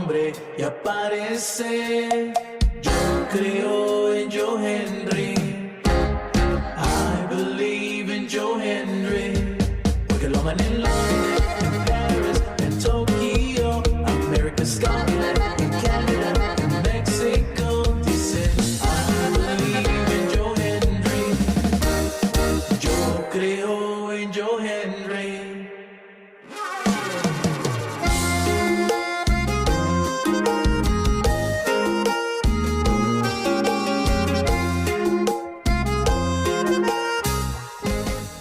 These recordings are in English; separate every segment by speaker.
Speaker 1: nombre y aparece. Yo creo en Joe Henry. I believe in Joe Henry. Porque lo aman en Londres, en Paris, en Tokio, America, Scotland, en Canadá, en Mexico. Dicen, I believe in Joe Henry. Yo creo en Joe Henry.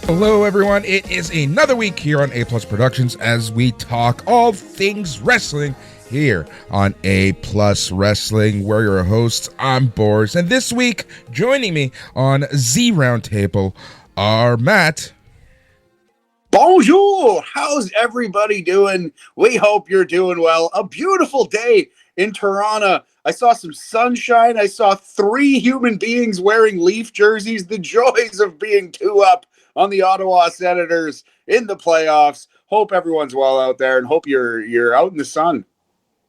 Speaker 2: Hello, everyone. It is another week here on A Plus Productions as we talk all things wrestling here on A Plus Wrestling. We're your hosts. I'm Boris, and this week joining me on Z Roundtable are Matt.
Speaker 3: Bonjour! How's everybody doing? We hope you're doing well. A beautiful day in Toronto. I saw some sunshine. I saw 3 human beings wearing Leaf jerseys. The joys of being 2 up on the Ottawa Senators in the playoffs. Hope everyone's well out there and hope you're out in the sun.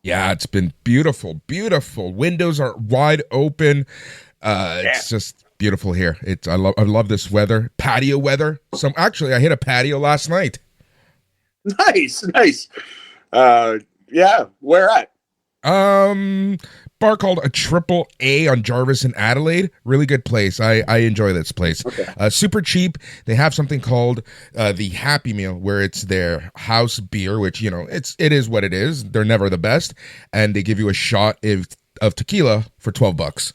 Speaker 2: Yeah, it's been beautiful, beautiful. Windows are wide open. It's just beautiful here. I love this weather, patio weather. Actually, I hit a patio last night.
Speaker 3: Nice. Yeah, where at?
Speaker 2: Bar called a Triple A on Jarvis in Adelaide. Really good place. I enjoy this place. Okay. Super cheap. They have something called the Happy Meal, where it's their house beer, which it is what it is. They're never the best, and they give you a shot of tequila for $12.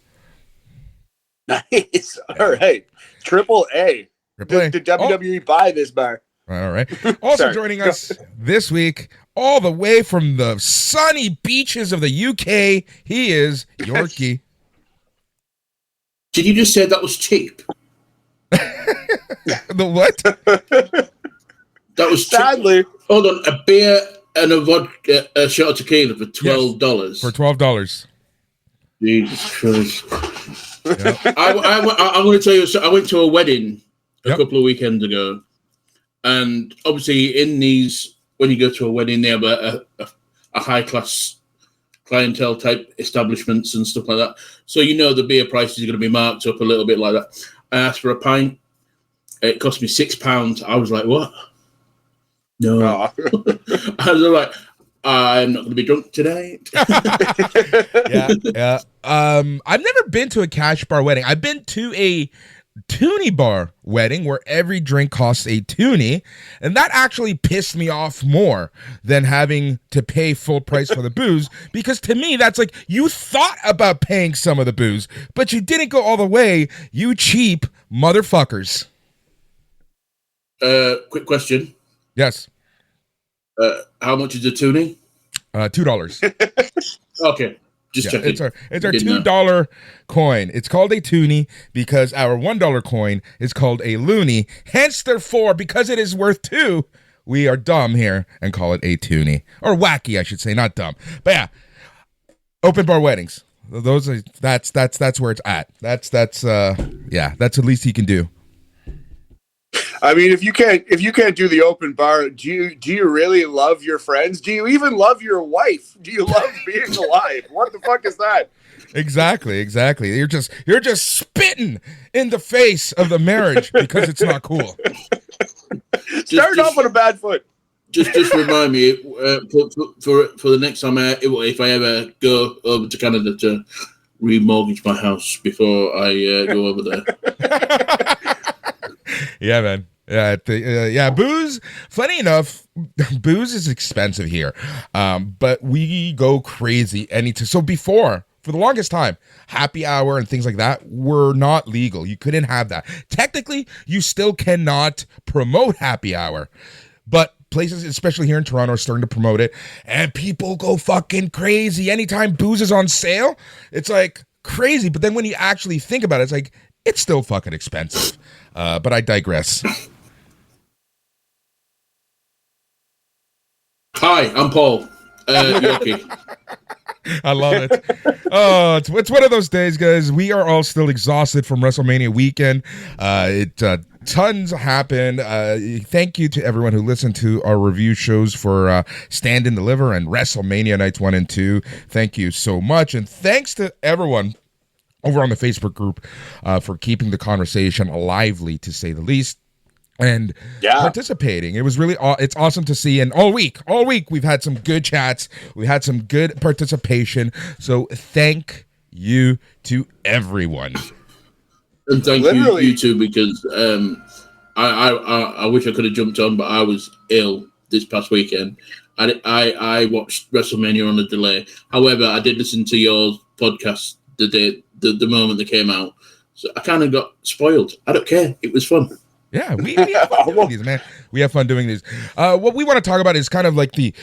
Speaker 3: Nice. All right. Triple A. Did WWE buy this bar?
Speaker 2: All right. Also joining us this week, all the way from the sunny beaches of the UK, he is Yorkie.
Speaker 4: Did you just say that was cheap?
Speaker 2: The what?
Speaker 4: That was
Speaker 3: sadly.
Speaker 4: Hold on, a beer and a vodka, a shot of tequila for $12.
Speaker 2: Yes, for $12.
Speaker 4: Jesus Christ! Yep. I'm going to tell you. So I went to a wedding a couple of weekends ago, and obviously in these, when you go to a wedding, they have a high class clientele type establishments and stuff like that. So the beer prices are going to be marked up a little bit like that. I asked for a pint. It cost me £6. I was like, what? No. Oh. I was like, I'm not going to be drunk today.
Speaker 2: Yeah. I've never been to a cash bar wedding. I've been to a toonie bar wedding where every drink costs a toonie, and that actually pissed me off more than having to pay full price for the booze, because to me that's like, you thought about paying some of the booze, but you didn't go all the way, you cheap motherfuckers.
Speaker 4: Quick question.
Speaker 2: Yes.
Speaker 4: How much is a toonie?
Speaker 2: $2.
Speaker 4: Okay. Just checking.
Speaker 2: It's our $2 coin. It's called a toonie because our $1 coin is called a loony. Hence, therefore, because it is worth $2, we are dumb here and call it a toonie. Or wacky, I should say, not dumb. But yeah, open bar weddings. That's where it's at. That's the least he can do.
Speaker 3: I mean, if you can't do the open bar, do you really love your friends? Do you even love your wife? Do you love being alive? What the fuck is that?
Speaker 2: Exactly. You're just spitting in the face of the marriage because it's not cool.
Speaker 3: Starting off on a bad foot.
Speaker 4: Just remind me for the next time if I ever go over to Canada to remortgage my house before I go over there.
Speaker 2: Yeah, man. Yeah, booze. Funny enough, booze is expensive here, but we go crazy anytime. So before, for the longest time, happy hour and things like that were not legal. You couldn't have that. Technically, you still cannot promote happy hour, but places, especially here in Toronto, are starting to promote it, and people go fucking crazy. Anytime booze is on sale, it's like crazy. But then when you actually think about it, it's like, it's still fucking expensive. But I digress.
Speaker 4: Hi, I'm Paul Yorke.
Speaker 2: I love it. Oh, it's one of those days, guys. We are all still exhausted from WrestleMania weekend. tons happened. Thank you to everyone who listened to our review shows for Stand and Deliver and WrestleMania Nights 1 and 2. Thank you so much. And thanks to everyone over on the Facebook group for keeping the conversation lively, to say the least, and participating. It was really, it's awesome to see. And all week, we've had some good chats. We had some good participation. So thank you to everyone.
Speaker 4: And thank you too, because I wish I could have jumped on, but I was ill this past weekend. I watched WrestleMania on a delay. However, I did listen to your podcast the moment they came out, so I kind of got spoiled. I don't care. It was fun.
Speaker 2: Yeah, we have fun doing these, man. We have fun doing these. What we want to talk about is kind of like the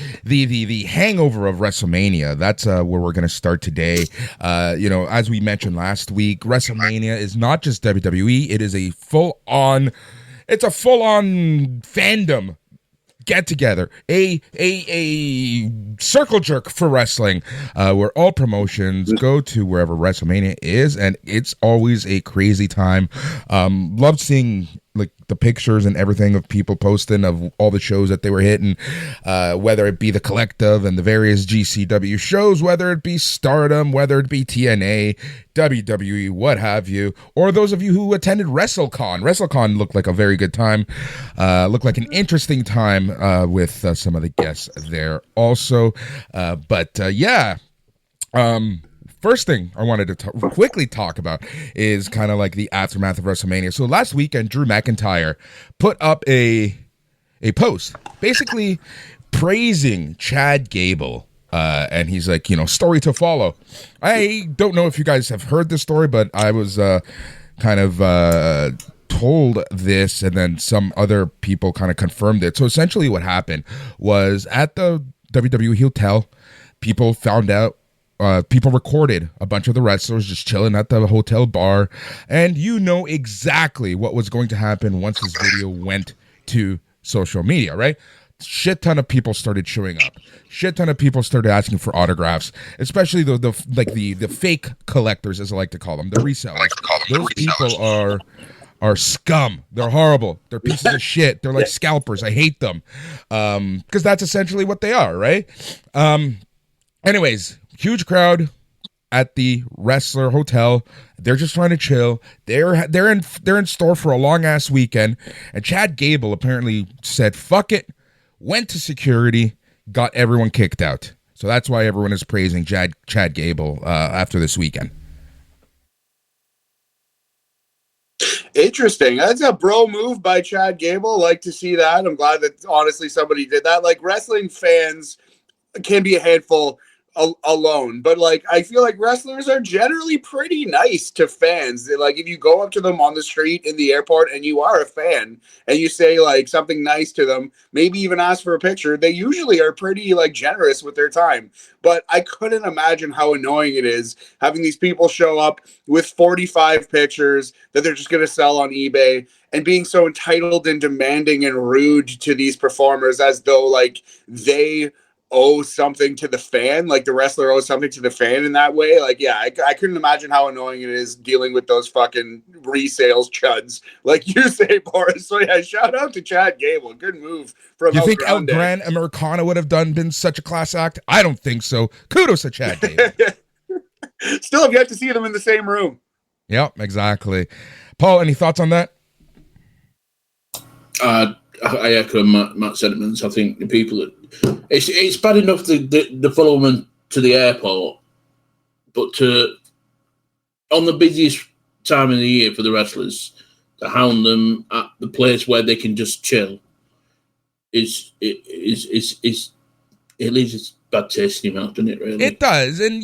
Speaker 2: hangover of WrestleMania. That's where we're going to start today. As we mentioned last week, WrestleMania is not just WWE. It is a full-on fandom get together, a circle jerk for wrestling, where all promotions go to wherever WrestleMania is, and it's always a crazy time. Love seeing like the pictures and everything of people posting of all the shows that they were hitting, whether it be the Collective and the various GCW shows, whether it be Stardom, whether it be TNA, WWE, what have you, or those of you who attended WrestleCon. WrestleCon looked like a very good time, looked like an interesting time with some of the guests there also. First thing I wanted to quickly talk about is kind of like the aftermath of WrestleMania. So last weekend, Drew McIntyre put up a post basically praising Chad Gable. And he's like, story to follow. I don't know if you guys have heard this story, but I was told this, and then some other people kind of confirmed it. So essentially what happened was at the WWE Hotel, people found out, people recorded a bunch of the wrestlers just chilling at the hotel bar, and exactly what was going to happen once this video went to social media, right? Shit ton of people started showing up. Shit ton of people started asking for autographs, especially the fake collectors, as I like to call them, the resellers. Those people are scum. They're horrible. They're pieces of shit. They're like scalpers. I hate them, because that's essentially what they are, right? Anyways, huge crowd at the Wrestler Hotel. They're just trying to chill. They're in store for a long ass weekend. And Chad Gable apparently said, "Fuck it," went to security, got everyone kicked out. So that's why everyone is praising Chad Gable after this weekend.
Speaker 3: Interesting. That's a bro move by Chad Gable. Like to see that. I'm glad that honestly somebody did that. Like, wrestling fans can be a handful alone, but like I feel like wrestlers are generally pretty nice to fans. Like, if you go up to them on the street in the airport and you are a fan and you say like something nice to them, maybe even ask for a picture, they usually are pretty like generous with their time. But I couldn't imagine how annoying it is having these people show up with 45 pictures that they're just going to sell on eBay, and being so entitled and demanding and rude to these performers as though like they owe something to the fan, like the wrestler owes something to the fan in that way. Like, yeah, I couldn't imagine how annoying it is dealing with those fucking resales chuds, like you say, Boris. So yeah, shout out to Chad Gable. Good move from
Speaker 2: You think El Gran Americana would have been such a class act? I don't think so. Kudos to Chad Gable.
Speaker 3: Still have yet to see them in the same room.
Speaker 2: Yep, exactly. Paul, any thoughts on that?
Speaker 4: I echo Matt's sentiments. I think the people it's bad enough to follow them to the airport, but on the busiest time of the year for the wrestlers, to hound them at the place where they can just chill it leaves its bad taste in your mouth, doesn't it? Really,
Speaker 2: it does. And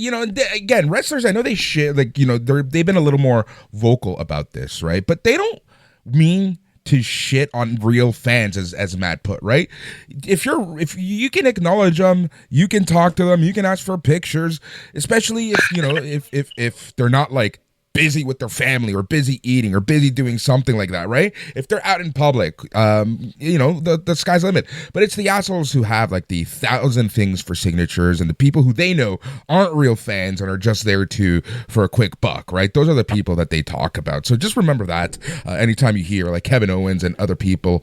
Speaker 2: again, wrestlers, I know they shit, like they've been a little more vocal about this, right? But they don't mean to shit on real fans, as Matt put, right? If you can acknowledge them, you can talk to them, you can ask for pictures, especially if if they're not like busy with their family or busy eating or busy doing something like that, right? If they're out in public, the sky's the limit. But it's the assholes who have like the 1,000 things for signatures and the people who they know aren't real fans and are just there for a quick buck, right? Those are the people that they talk about. So just remember that anytime you hear like Kevin Owens and other people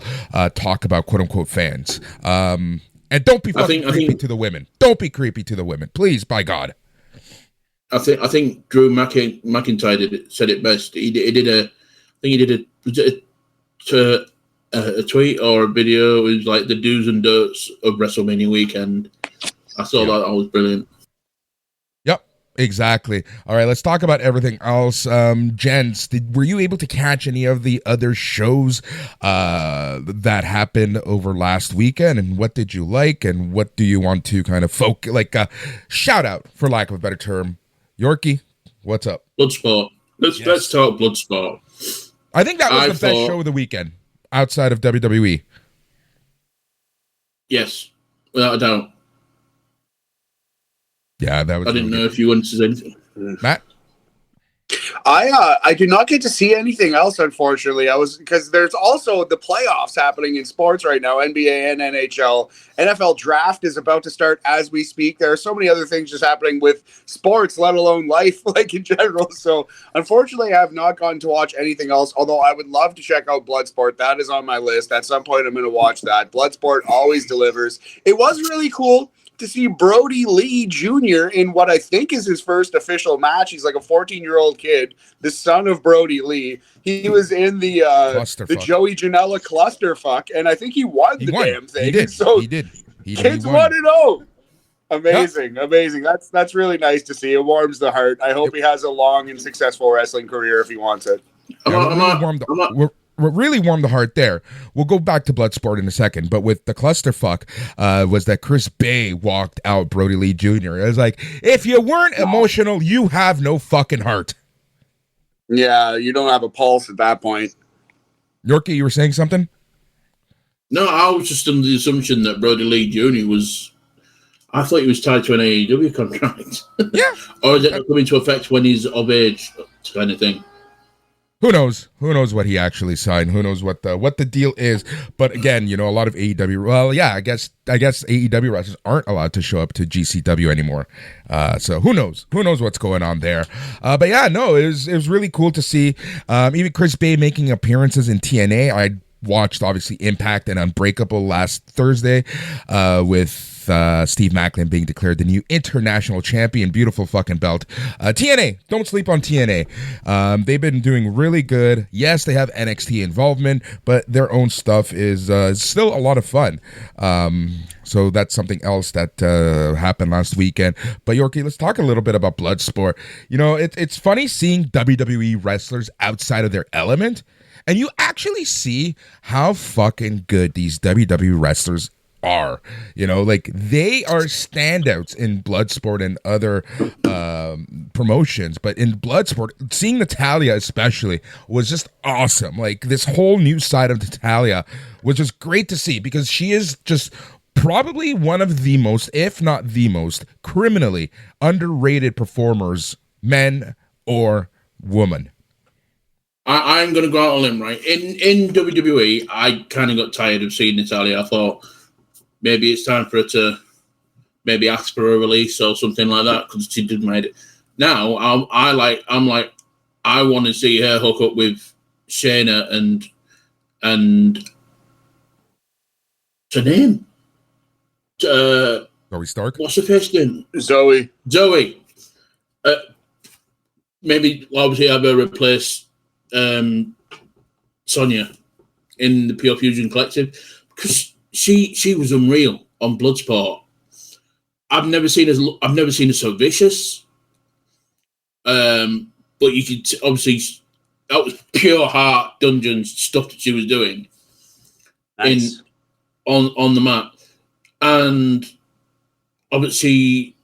Speaker 2: talk about quote unquote fans. And don't be creepy to the women. Don't be creepy to the women, please, by God.
Speaker 4: I think Drew McIntyre said it best. He did a tweet or a video. It was like the do's and don'ts of WrestleMania weekend. I saw that was brilliant.
Speaker 2: Yep, exactly. All right, let's talk about everything else. Jens, were you able to catch any of the other shows that happened over last weekend? And what did you like? And what do you want to kind of shout out, for lack of a better term? Yorkie, what's up?
Speaker 4: Bloodsport. Let's talk Bloodsport.
Speaker 2: I think that was the best show of the weekend outside of WWE.
Speaker 4: Yes, without a doubt.
Speaker 2: Yeah, that was.
Speaker 4: I didn't know if you wanted to say anything,
Speaker 2: Matt.
Speaker 3: I did not get to see anything else, unfortunately. Because there's also the playoffs happening in sports right now, NBA and NHL. NFL draft is about to start as we speak. There are so many other things just happening with sports, let alone life, like in general. So unfortunately, I have not gotten to watch anything else, although I would love to check out Bloodsport. That is on my list. At some point, I'm going to watch that. Bloodsport always delivers. It was really cool to see Brody Lee Jr. in what I think is his first official match. He's like a 14-year-old kid, the son of Brody Lee. He was in the Joey Janela clusterfuck, and I think he won the damn thing.
Speaker 2: He did.
Speaker 3: Kids want to know. Amazing. That's really nice to see. It warms the heart. I hope he has a long and successful wrestling career if he wants it.
Speaker 2: What really warmed the heart there, we'll go back to Bloodsport in a second, but with the clusterfuck was that Chris Bay walked out Brody Lee Jr. It was like, if you weren't emotional, you have no fucking heart.
Speaker 3: Yeah, you don't have a pulse at that point.
Speaker 2: Yorkie, you were saying something?
Speaker 4: No, I was just under the assumption that Brody Lee Jr. I thought he was tied to an AEW contract.
Speaker 2: Yeah.
Speaker 4: Or is it coming to effect when he's of age, kind of thing?
Speaker 2: Who knows? Who knows what he actually signed? Who knows what the deal is? But again, a lot of AEW. Well, yeah, I guess AEW wrestlers aren't allowed to show up to GCW anymore. So who knows? Who knows what's going on there? But yeah, no, it was really cool to see. Even Chris Bay making appearances in TNA. I watched obviously Impact and Unbreakable last Thursday with Steve Macklin being declared the new international champion. Beautiful fucking belt. TNA, don't sleep on TNA. They've been doing really good. Yes, they have NXT involvement, but their own stuff is still a lot of fun. So that's something else that happened last weekend. But Yorkie, let's talk a little bit about Bloodsport. It's funny seeing WWE wrestlers outside of their element, and you actually see how fucking good these WWE wrestlers are. They are standouts in Bloodsport and other promotions, but in Bloodsport, seeing Natalya especially was just awesome. Like, this whole new side of Natalya was just great to see, because she is just probably one of the most, if not the most, criminally underrated performers, men or woman.
Speaker 4: I'm going to go out on a limb, right? In WWE, I kind of got tired of seeing Natalya. I thought maybe it's time for her to maybe ask for a release or something like that, because she did made it. Now I want to see her hook up with Shayna and what's her name?
Speaker 2: Zoe Stark.
Speaker 4: What's her first name?
Speaker 3: Zoe.
Speaker 4: Maybe obviously have her replace Sonya in the Pure Fusion Collective, because she was unreal on Bloodsport. I've never seen her so vicious. But you could obviously, that was pure heart dungeons stuff that she was doing. Nice. on the map. And obviously,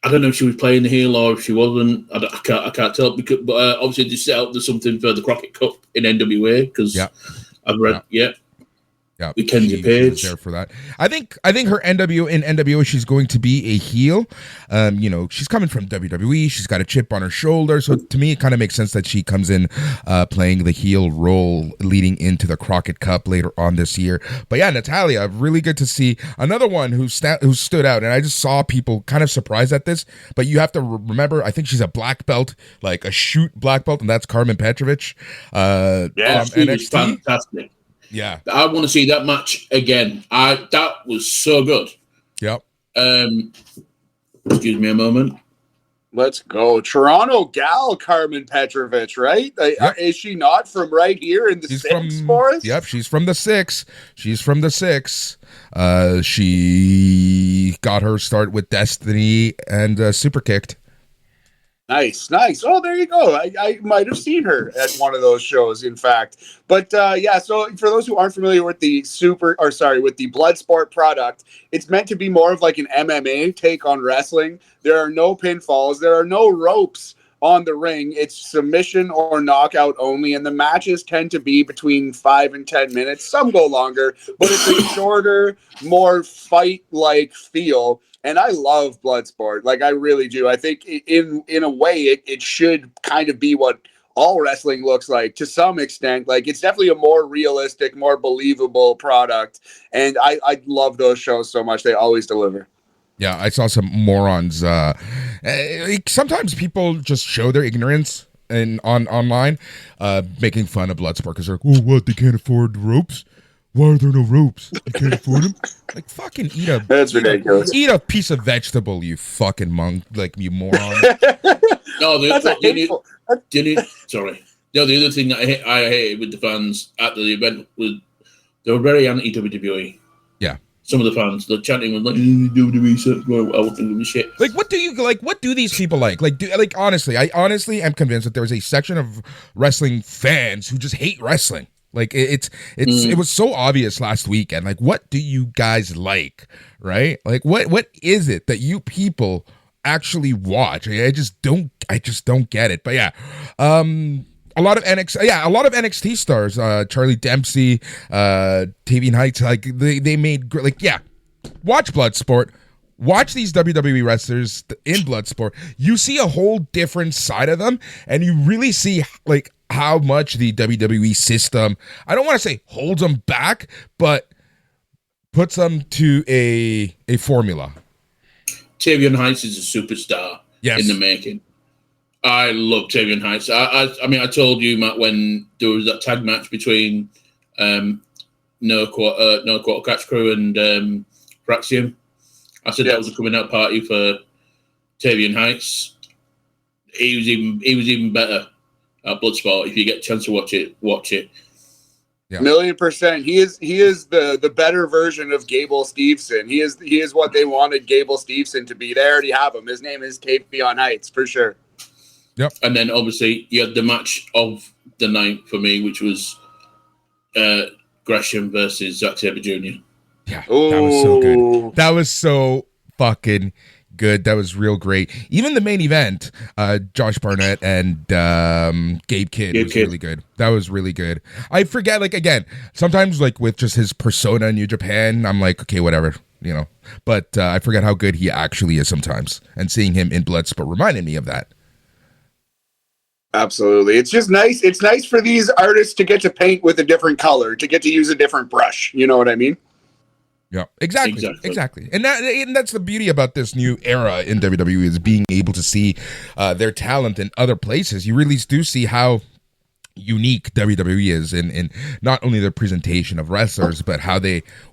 Speaker 4: I don't know if she was playing the heel or if she wasn't. I can't tell. But obviously, they set up something for the Crockett Cup in NWA, because I've read. Yeah.
Speaker 2: Yeah,
Speaker 4: with Kenzie
Speaker 2: she
Speaker 4: Page.
Speaker 2: was there for that. I think her NWO, she's going to be a heel. She's coming from WWE. She's got a chip on her shoulder, so to me, it kind of makes sense that she comes in playing the heel role leading into the Crockett Cup later on this year. But yeah, Natalia, really good to see another one who stood out, and I just saw people kind of surprised at this. But you have to remember, I think she's a black belt, like a shoot black belt, and that's Carmen Petrovich.
Speaker 4: She was fantastic.
Speaker 2: Yeah,
Speaker 4: I want to see that match again. That was so good.
Speaker 2: Yep.
Speaker 4: Excuse me a moment.
Speaker 3: Let's go. Toronto gal Carmen Petrovich, right?
Speaker 2: Yep.
Speaker 3: Is she not from right here in the Six, Boris?
Speaker 2: Yep, she's from the Six. She got her start with Destiny and Super Kicked.
Speaker 3: Nice. Oh, there you go. I might have seen her at one of those shows, in fact. But so for those who aren't familiar with the Bloodsport product, it's meant to be more of like an MMA take on wrestling. There are no pinfalls. There are no ropes on the ring. It's submission or knockout only, and the matches tend to be between 5 and 10 minutes. Some go longer, but it's a shorter, more fight-like feel. And I love Bloodsport. Like, I really do. I think in a way, it should kind of be what all wrestling looks like to some extent. Like, it's definitely a more realistic, more believable product. And I love those shows so much. They always deliver.
Speaker 2: Yeah, I saw some morons. Sometimes people just show their ignorance online, making fun of Bloodsport because they're like, oh, what, they can't afford ropes? Why are there no ropes? You can't afford them? Like, fucking
Speaker 3: That's ridiculous.
Speaker 2: Eat a piece of vegetable, you fucking monk, like, you moron.
Speaker 4: No,
Speaker 3: that's hateful.
Speaker 4: Sorry. No, the other thing that I hated with the fans at the event was they were very anti-WWE.
Speaker 2: Yeah.
Speaker 4: Some of the fans, the chanting was like, WWE sucks. I won't give a shit.
Speaker 2: Like, what do these people like? Honestly, I honestly am convinced that there's a section of wrestling fans who just hate wrestling. Like, it was so obvious last weekend. Like, what do you guys like, right? Like, what is it that you people actually watch? I just don't get it. But yeah, a lot of NXT stars, Charlie Dempsey, Tavian Heights, like they made watch Bloodsport. Watch these WWE wrestlers in Bloodsport. You see a whole different side of them, and you really see like how much the WWE system, I don't want to say holds them back, but puts them to a formula.
Speaker 4: Tavian Heights is a superstar in the making. I love Tavian Heights. I mean, I told you, Matt, when there was that tag match between No Quarter Catch Crew and Praxium. I said that was a coming out party for Tavian Heights. He was even better at Bloodsport. If you get a chance to watch it.
Speaker 2: Yeah.
Speaker 3: 1,000,000%. He is the better version of Gable Steveson. He is what they wanted Gable Steveson to be. They already have him. His name is Tavian Heights for sure.
Speaker 4: Yep. And then obviously you had the match of the night for me, which was Gresham versus Zack Sabre Jr.
Speaker 2: Yeah, that was so good. That was so fucking good. That was real great. Even the main event, Josh Barnett and Gabe Kidd was really good. That was really good. I forget, like, again, sometimes like with just his persona in New Japan, I'm like, okay, whatever, you know. But I forget how good he actually is sometimes. And seeing him in Bloodsport reminded me of that.
Speaker 3: Absolutely. It's just nice. It's nice for these artists to get to paint with a different color, to get to use a different brush. You know what I mean?
Speaker 2: Yeah, exactly. And that's the beauty about this new era in WWE, is being able to see their talent in other places. You really do see how unique WWE is in not only their presentation of wrestlers, but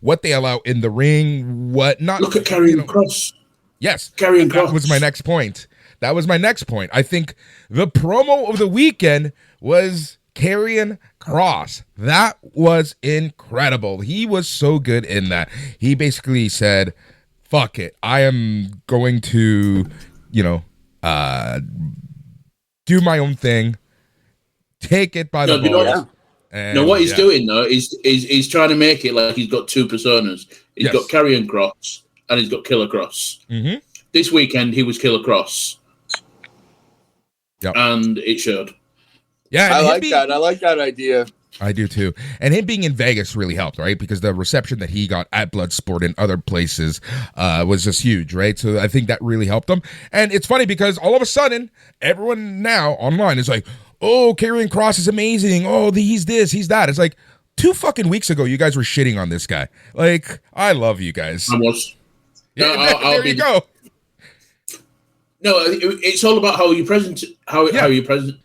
Speaker 2: what they allow in the ring, what not.
Speaker 4: Look at Karrion Kross.
Speaker 2: Yes,
Speaker 4: Karrion Kross.
Speaker 2: That was my next point. I think the promo of the weekend was Karrion Kross. That was incredible. He was so good in that. He basically said, fuck it, I am going to, do my own thing, take it by the balls.
Speaker 4: No, what he's doing though is he's trying to make it like he's got two personas. He's got Karrion Kross and he's got Killer Kross.
Speaker 2: Mm-hmm.
Speaker 4: This weekend he was Killer Kross.
Speaker 2: Yep.
Speaker 4: And it showed.
Speaker 3: Yeah, I like that idea.
Speaker 2: I do too. And him being in Vegas really helped, right? Because the reception that he got at Bloodsport and other places was just huge, right? So I think that really helped him. And it's funny because all of a sudden, everyone now online is like, oh, Karrion Kross is amazing. Oh, he's this, he's that. It's like 2 fucking weeks ago, you guys were shitting on this guy. Like, I love you guys.
Speaker 4: I was.
Speaker 2: Yeah, there you go.
Speaker 4: No, it's all about how you present. How you present.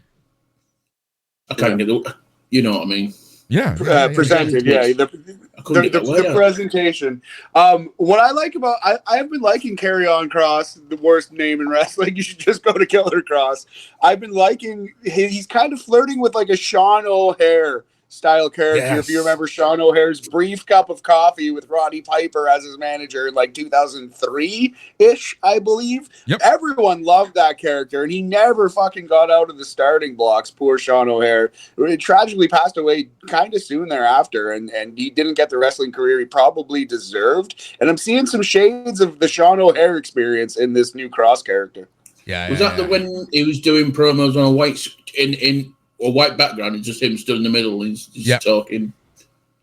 Speaker 4: I can't get the. You know what I mean?
Speaker 2: Yeah.
Speaker 3: Presented. Yeah. The presentation. What I like about I've been liking Karrion Kross, the worst name in wrestling. You should just go to Killer Kross. I've been liking. He's kind of flirting with like a Sean O'Hare style character.
Speaker 2: Yes.
Speaker 3: If you remember Sean O'Hare's brief cup of coffee with Roddy Piper as his manager in like 2003-ish, I believe.
Speaker 2: Yep.
Speaker 3: Everyone loved that character, and he never fucking got out of the starting blocks. Poor Sean O'Hare. He tragically passed away kind of soon thereafter, and he didn't get the wrestling career he probably deserved. And I'm seeing some shades of the Sean O'Hare experience in this new Kross character.
Speaker 2: Yeah.
Speaker 4: Was that when he was doing promos on a white background and just him stood in the middle and he's talking?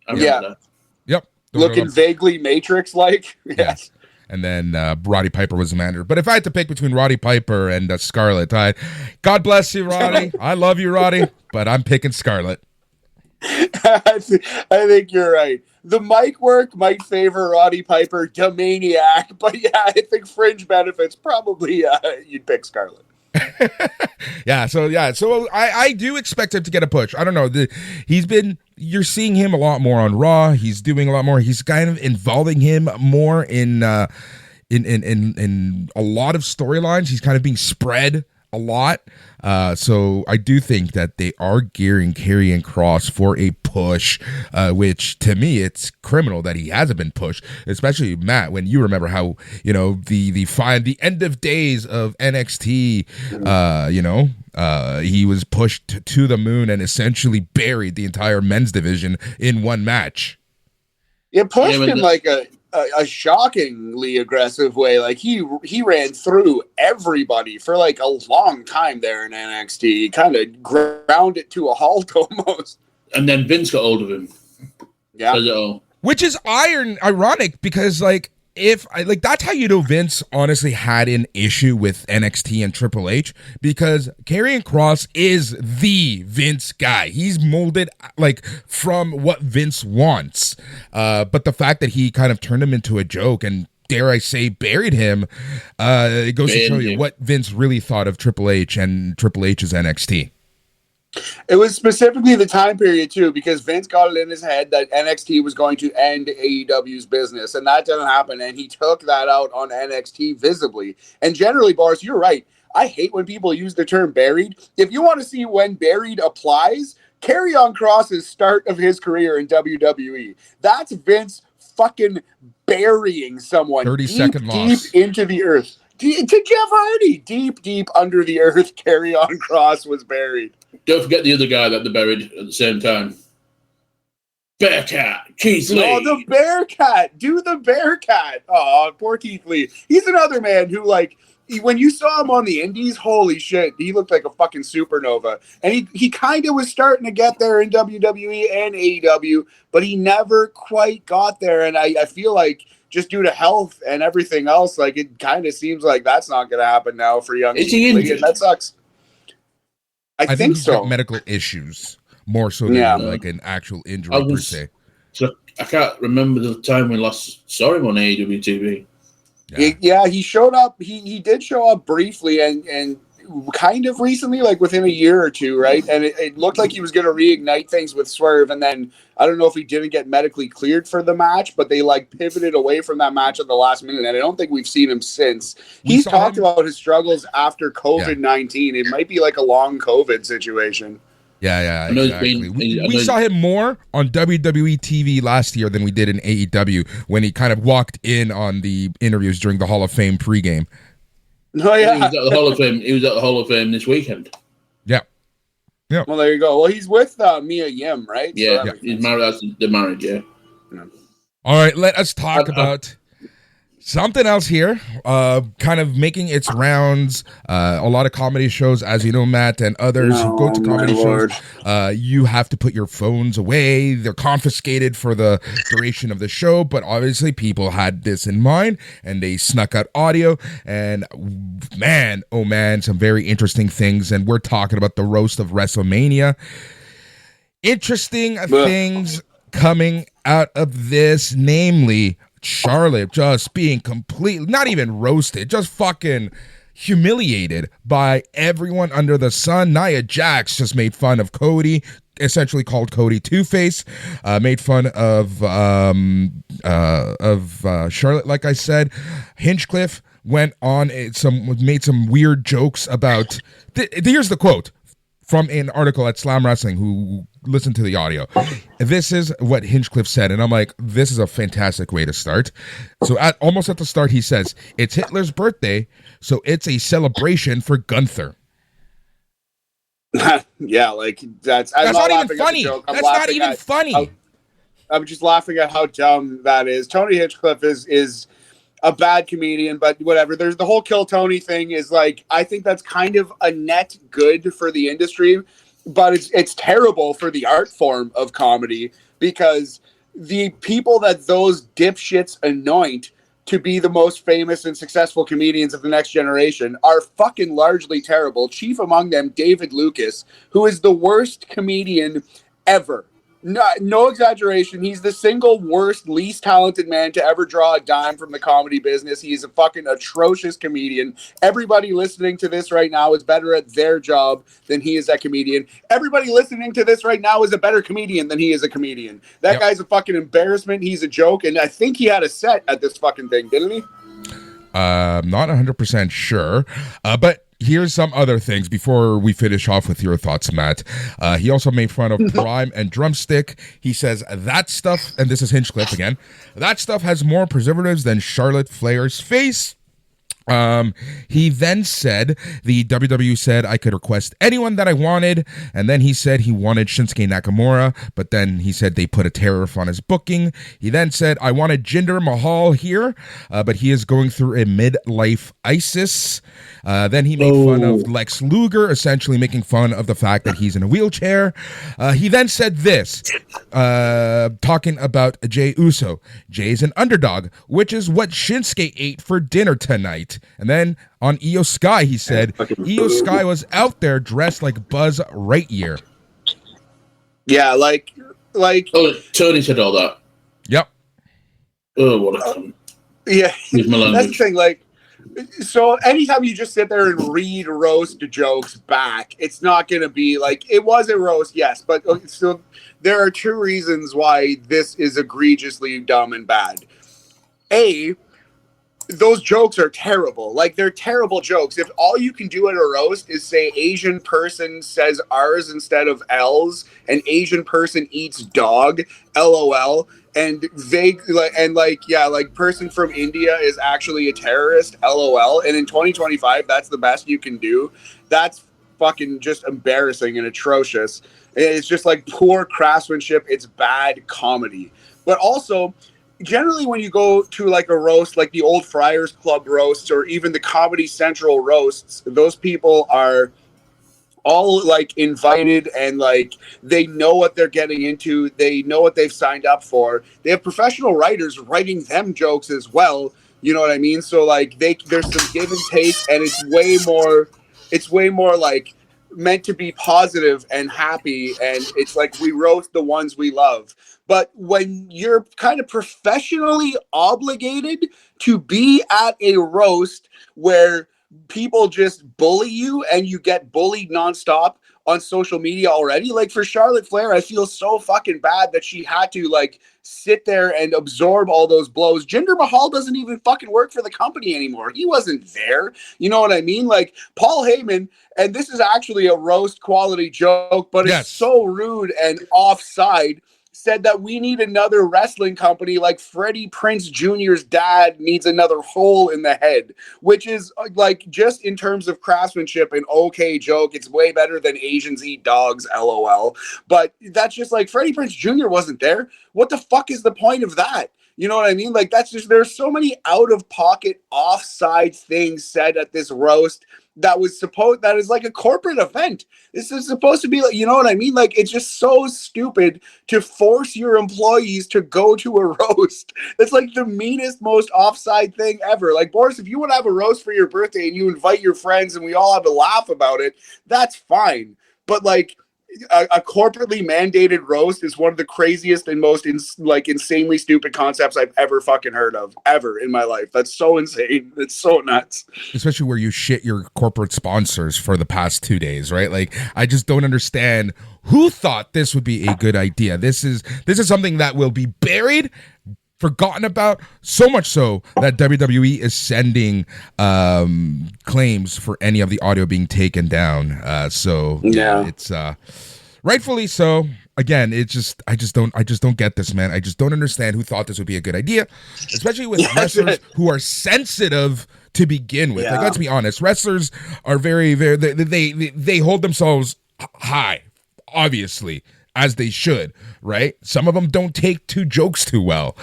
Speaker 4: I remember that.
Speaker 2: Yep.
Speaker 3: Looking vaguely Matrix-like. Yes.
Speaker 2: And then Roddy Piper was the manager. But if I had to pick between Roddy Piper and Scarlett, God bless you, Roddy. I love you, Roddy, but I'm picking Scarlett.
Speaker 3: I think you're right. The mic work might favor Roddy Piper, the Maniac, but yeah, I think fringe benefits probably you'd pick Scarlett.
Speaker 2: So I do expect him to get a push. I don't know. You're seeing him a lot more on Raw. He's doing a lot more. He's kind of involving him more in a lot of storylines. He's kind of being spread a lot. So I do think that they are gearing Karrion Kross for a push, which to me, it's criminal that he hasn't been pushed, especially Matt, when you remember how, the end of days of NXT, he was pushed to the moon and essentially buried the entire men's division in one match.
Speaker 3: It pushed him like a shockingly aggressive way. Like he ran through everybody for like a long time there in NXT. He kind of ground it to a halt almost.
Speaker 4: And then Vince got hold of him.
Speaker 3: Yeah.
Speaker 2: Which is ironic because that's how you know Vince honestly had an issue with NXT and Triple H, because Karrion Kross is the Vince guy. He's molded from what Vince wants. But the fact that he kind of turned him into a joke and, dare I say, buried him, it goes to show you what Vince really thought of Triple H and Triple H's NXT.
Speaker 3: It was specifically the time period, too, because Vince got it in his head that NXT was going to end AEW's business, and that didn't happen, and he took that out on NXT visibly. And generally, Boris, you're right. I hate when people use the term buried. If you want to see when buried applies, Karrion Kross's start of his career in WWE. That's Vince fucking burying someone
Speaker 2: 30-second
Speaker 3: deep into the earth. To Jeff Hardy, deep under the earth, Karrion Kross was buried.
Speaker 4: Don't forget the other guy that they buried at the same time. Bearcat, Keith Lee.
Speaker 3: Oh, the Bearcat. Do the Bearcat. Oh, poor Keith Lee. He's another man who, when you saw him on the indies, holy shit, he looked like a fucking supernova. And he kind of was starting to get there in WWE and AEW, but he never quite got there. And I feel like just due to health and everything else, it kind of seems like that's not going to happen now for young Keith Lee, and that sucks. I think
Speaker 2: he's
Speaker 3: so.
Speaker 2: got medical issues more so than an actual injury per se.
Speaker 4: So I can't remember the time we last saw him on AEW TV.
Speaker 3: Yeah, he showed up. He did show up briefly and kind of recently, within a year or two, right? And it looked like he was going to reignite things with Swerve, and then I don't know if he didn't get medically cleared for the match, but they pivoted away from that match at the last minute, and I don't think we've seen him since. He's talked about his struggles after COVID-19. It might be a long COVID situation.
Speaker 2: Yeah, exactly. We saw him more on WWE TV last year than we did in AEW when he kind of walked in on the interviews during the Hall of Fame pregame.
Speaker 3: Oh, yeah.
Speaker 4: He was at the Hall of Fame. He was at the Hall of Fame this weekend.
Speaker 2: Yeah.
Speaker 3: Well, there you go. Well, he's with Mia Yim, right?
Speaker 4: Yeah, he's married. They're married, yeah.
Speaker 2: All right, let us talk about Something else here, kind of making its rounds. A lot of comedy shows, as you know, Matt, and others who go to comedy shows, you have to put your phones away. They're confiscated for the duration of the show, but obviously people had this in mind, and they snuck out audio. And man, oh man, some very interesting things. And we're talking about the Roast of Wrestlemania. Interesting things coming out of this, namely Charlotte just being completely, not even roasted, just fucking humiliated by everyone under the sun. Nia Jax just made fun of Cody, essentially called Cody Two-Face, made fun of Charlotte, like I said. Hinchcliffe went on made some weird jokes about, here's the quote from an article at Slam Wrestling, who listened to the audio. This is what Hinchcliffe said, and I'm like, this is a fantastic way to start. So almost at the start, he says, it's Hitler's birthday, so it's a celebration for Gunther.
Speaker 3: Yeah, like that's
Speaker 2: not even funny. That's not even funny.
Speaker 3: I'm just laughing at how dumb that is. Tony Hinchcliffe is a bad comedian, but whatever. There's the whole Kill Tony thing is like, I think that's kind of a net good for the industry, but it's terrible for the art form of comedy, because the people that those dipshits anoint to be the most famous and successful comedians of the next generation are fucking largely terrible. Chief among them, David Lucas, who is the worst comedian ever. No exaggeration. He's the single worst, least talented man to ever draw a dime from the comedy business. He's a fucking atrocious comedian. Everybody listening to this right now is better at their job than he is a comedian. Everybody listening to this right now is a better comedian than he is a comedian. That guy's a fucking embarrassment. He's a joke. And I think he had a set at this fucking thing, didn't he?
Speaker 2: Not 100% sure. But here's some other things before we finish off with your thoughts, Matt. He also made fun of Prime and Drumstick. He says that stuff, and this is Hinchcliffe again, that stuff has more preservatives than Charlotte Flair's face. He then said the WWE said I could request anyone that I wanted, and then he said he wanted Shinsuke Nakamura, but then he said they put a tariff on his booking. He then said I wanted Jinder Mahal here, but he is going through a midlife ISIS. Then he made fun of Lex Luger, essentially making fun of the fact that he's in a wheelchair. He then said this, talking about Jey Uso. Jay's an underdog, which is what Shinsuke ate for dinner tonight. And then on Io Sky, he said, Io Sky was out there dressed like Buzz Lightyear.
Speaker 3: Yeah, like.
Speaker 4: Oh, Tony said all that.
Speaker 2: Yep.
Speaker 4: Oh, what a cunt.
Speaker 3: Yeah, that's the thing. Like, so anytime you just sit there and read roast jokes back, it's not going to be like, it was a roast, yes, but so there are two reasons why this is egregiously dumb and bad. A, those jokes are terrible. Like, they're terrible jokes. If all you can do at a roast is say Asian person says R's instead of L's, and Asian person eats dog, LOL, and person from India is actually a terrorist, LOL, and in 2025 that's the best you can do, that's fucking just embarrassing and atrocious. It's just like poor craftsmanship. It's bad comedy. But also, generally when you go to like a roast, like the old Friars Club roasts or even the Comedy Central roasts, those people are all like invited and like they know what they're getting into. They know what they've signed up for. They have professional writers writing them jokes as well. You know what I mean? So like there's some give and take, and it's way more like meant to be positive and happy, and it's like we roast the ones we love. But when you're kind of professionally obligated to be at a roast where people just bully you and you get bullied nonstop on social media already, like for Charlotte Flair, I feel so fucking bad that she had to like sit there and absorb all those blows. Jinder Mahal doesn't even fucking work for the company anymore. He wasn't there. You know what I mean? Like Paul Heyman, and this is actually a roast quality joke, but it's so rude and offside, said that we need another wrestling company like Freddie Prinze Jr.'s dad needs another hole in the head, which is like, just in terms of craftsmanship, an okay joke. It's way better than Asians eat dogs, LOL. But that's just like, Freddie Prinze Jr. wasn't there. What the fuck is the point of that? You know what I mean? Like, that's just, there's so many out of pocket, offside things said at this roast that is like a corporate event. This is supposed to be like, you know what I mean? Like, it's just so stupid to force your employees to go to a roast. That's like the meanest, most offside thing ever. Like, Boris, if you want to have a roast for your birthday and you invite your friends and we all have a laugh about it, that's fine. But like, a corporately mandated roast is one of the craziest and most insanely stupid concepts I've ever fucking heard of ever in my life. That's so insane. It's so nuts.
Speaker 2: Especially where you shit your corporate sponsors for the past 2 days, right? Like, I just don't understand who thought this would be a good idea. This is something that will be buried, forgotten about, so much so that WWE is sending claims for any of the audio being taken down. So yeah, it's rightfully so. Again, I just don't get this, man. I just don't understand who thought this would be a good idea, especially with wrestlers who are sensitive to begin with. Like, let's be honest, wrestlers are very, very, they hold themselves high, obviously, as they should, right? Some of them don't take two jokes too well.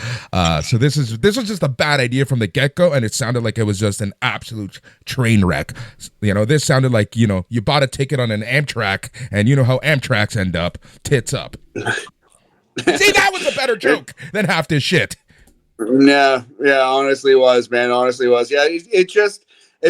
Speaker 2: So this was just a bad idea from the get-go, and it sounded like it was just an absolute train wreck. You know, this sounded like, you know, you bought a ticket on an Amtrak, and you know how Amtraks end up, tits up. See, that was a better joke than half this shit.
Speaker 3: Yeah, honestly was, man. Honestly was. Yeah, it's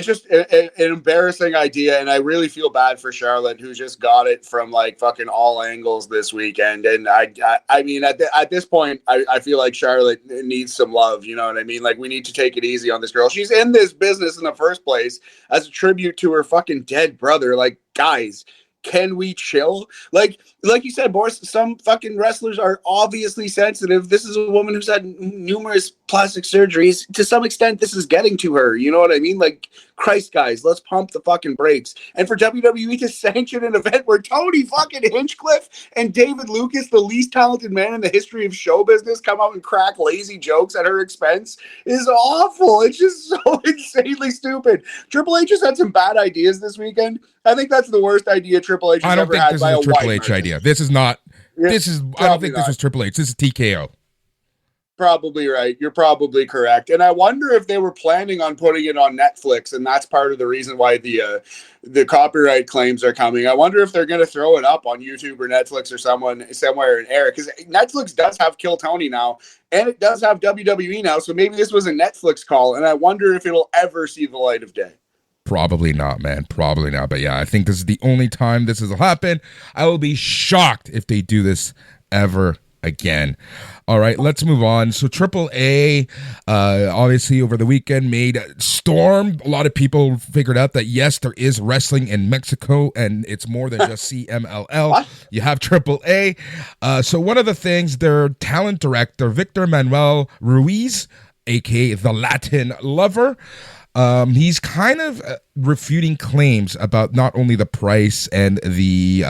Speaker 3: just an embarrassing idea, and I really feel bad for Charlotte, who just got it from like fucking all angles this weekend. And I mean, at this point, I feel like Charlotte needs some love. You know what I mean? Like, we need to take it easy on this girl. She's in this business in the first place as a tribute to her fucking dead brother. Like, guys, can we chill? Like you said, Boris, some fucking wrestlers are obviously sensitive. This is a woman who's had numerous plastic surgeries. To some extent, this is getting to her. You know what I mean? Like, Christ, guys, let's pump the fucking brakes. And for WWE to sanction an event where Tony fucking Hinchcliffe and David Lucas, the least talented man in the history of show business, come out and crack lazy jokes at her expense is awful. It's just so insanely stupid. Triple H has had some bad ideas this weekend. I think that's the worst idea Triple H has ever had by a white
Speaker 2: Triple H idea. This is not. This is. I don't think this was Triple H. This is TKO.
Speaker 3: Probably right. You're probably correct. And I wonder if they were planning on putting it on Netflix, and that's part of the reason why the copyright claims are coming. I wonder if they're going to throw it up on YouTube or Netflix or somewhere in air, because Netflix does have Kill Tony now, and it does have WWE now. So maybe this was a Netflix call, and I wonder if it'll ever see the light of day.
Speaker 2: Probably not, man. Probably not. But yeah, I think this is the only time this will happen. I will be shocked if they do this ever again. All right, let's move on. So AAA, obviously over the weekend made storm. A lot of people figured out that yes, there is wrestling in Mexico, and it's more than just CMLL. What? You have AAA. So one of the things, their talent director, Victor Manuel Ruiz, aka the Latin Lover, he's kind of refuting claims about not only the price and the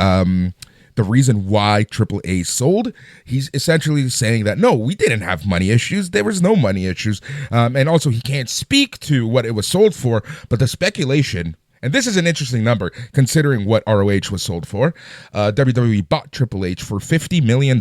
Speaker 2: reason why AAA sold. He's essentially saying that, no, we didn't have money issues. There was no money issues. And also he can't speak to what it was sold for, but the speculation, and this is an interesting number considering what ROH was sold for, WWE bought Triple H for $50 million.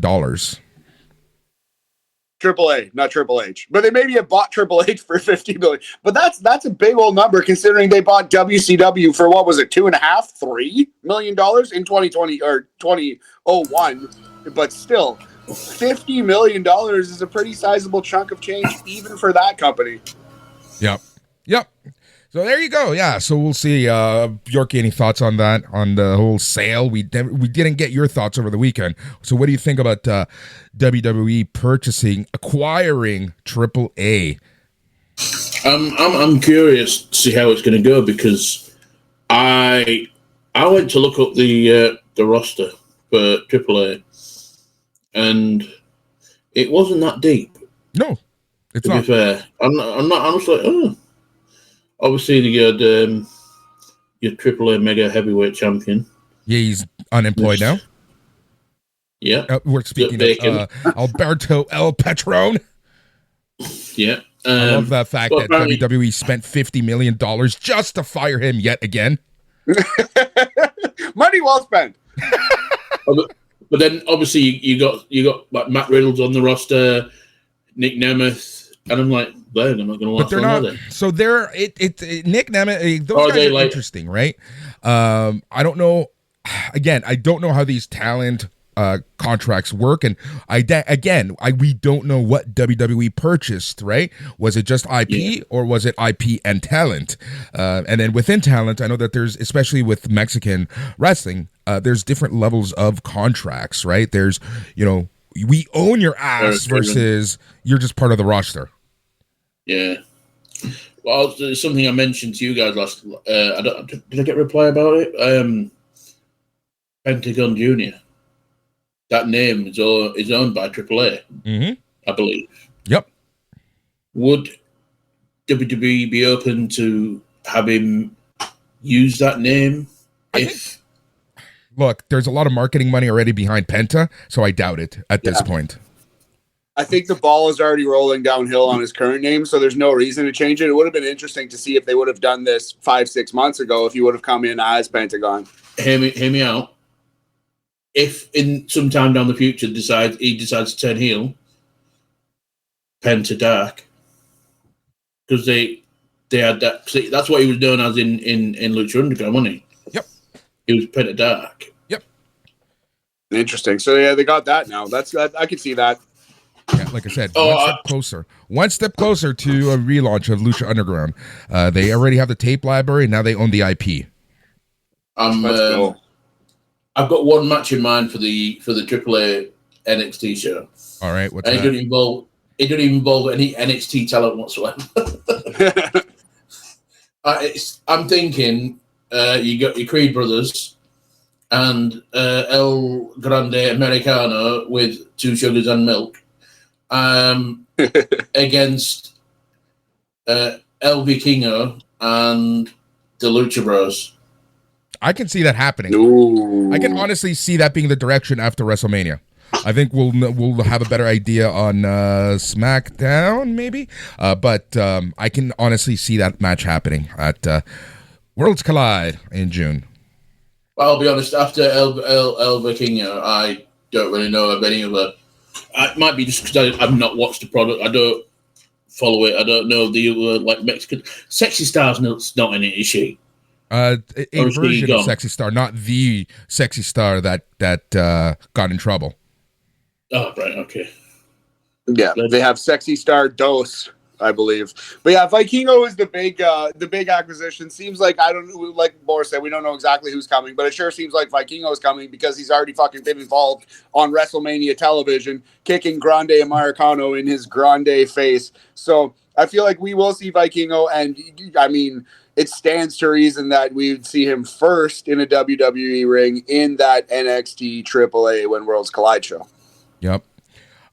Speaker 3: AAA, not Triple H, but they maybe have bought Triple H for $50 million. But that's a big old number considering they bought WCW for what was it, $2.5–3 million in 2020 or 2001. But still, $50 million is a pretty sizable chunk of change even for that company.
Speaker 2: Yep. So there you go. Yeah. So we'll see. Yorke, any thoughts on that, on the whole sale? We didn't get your thoughts over the weekend. So what do you think about WWE acquiring AAA?
Speaker 4: I'm curious to see how it's going to go, because I went to look up the roster for AAA, and it wasn't that deep.
Speaker 2: No, it's not.
Speaker 4: To be fair, I'm just like, oh. Obviously, you had your AAA Mega Heavyweight Champion.
Speaker 2: Yeah, he's unemployed now.
Speaker 4: Yeah.
Speaker 2: We're speaking of Alberto El Patron.
Speaker 4: Yeah.
Speaker 2: I love the fact that WWE spent $50 million just to fire him yet again.
Speaker 3: Money well spent.
Speaker 4: But then, obviously, you got like Matt Riddle on the roster, Nick Nemeth, and I'm like, I'm not going to watch.
Speaker 2: But they're not. So they're Nick Nemeth. Those guys are interesting, right? I don't know. Again, I don't know how these talent contracts work, and we don't know what WWE purchased, right? Was it just IP or was it IP and talent? And then within talent, I know that there's, especially with Mexican wrestling, there's different levels of contracts, right? There's, we own your ass versus you're just part of the roster.
Speaker 4: Yeah. Well, there's something I mentioned to you guys last. Did I get a reply about it? Pentagon Jr. That name is owned by AAA, I believe.
Speaker 2: Yep.
Speaker 4: Would WWE be open to have him use that name?
Speaker 2: Look, there's a lot of marketing money already behind Penta, so I doubt it at this point.
Speaker 3: I think the ball is already rolling downhill on his current name, so there's no reason to change it. It would have been interesting to see if they would have done this 5-6 months ago, if he would have come in as Pentagon.
Speaker 4: Hear me out. If in some time down the future he decides to turn heel, Penta Dark, because they had that. See, that's what he was known as in Lucha Underground, wasn't he?
Speaker 2: Yep.
Speaker 4: He was Penta Dark.
Speaker 2: Yep.
Speaker 3: Interesting. So yeah, they got that now. I can see that.
Speaker 2: Yeah, like I said, one step closer to a relaunch of Lucha Underground. They already have the tape library, and now they own the IP.
Speaker 4: I've got one match in mind for the AAA NXT show.
Speaker 2: All right, what's
Speaker 4: and
Speaker 2: that?
Speaker 4: It doesn't involve any NXT talent whatsoever. I'm thinking you got your Creed brothers and El Grande Americano with 2 sugars and milk against El Vikingo and the Lucha Bros.
Speaker 2: I can see that happening.
Speaker 3: Ooh.
Speaker 2: I can honestly see that being the direction after WrestleMania. I think we'll have a better idea on SmackDown, maybe. But I can honestly see that match happening at Worlds Collide in June.
Speaker 4: Well, I'll be honest. After El Vikingo, I don't really know of any other. It might be just because I've not watched the product. I don't follow it. I don't know the other Mexican. Sexy Star's not in it, is she?
Speaker 2: A version of Sexy Star, not the Sexy Star that got in trouble.
Speaker 4: Oh, right, okay.
Speaker 3: Yeah, they have Sexy Star Dos, I believe. But yeah, Vikingo is the big acquisition. Seems like, I don't know, like Boris said, we don't know exactly who's coming, but it sure seems like Vikingo is coming because he's already fucking been involved on WrestleMania television, kicking Grande Americano in his grande face. So I feel like we will see Vikingo, and I mean, it stands to reason that we would see him first in a WWE ring in that NXT AAA When Worlds Collide show.
Speaker 2: Yep.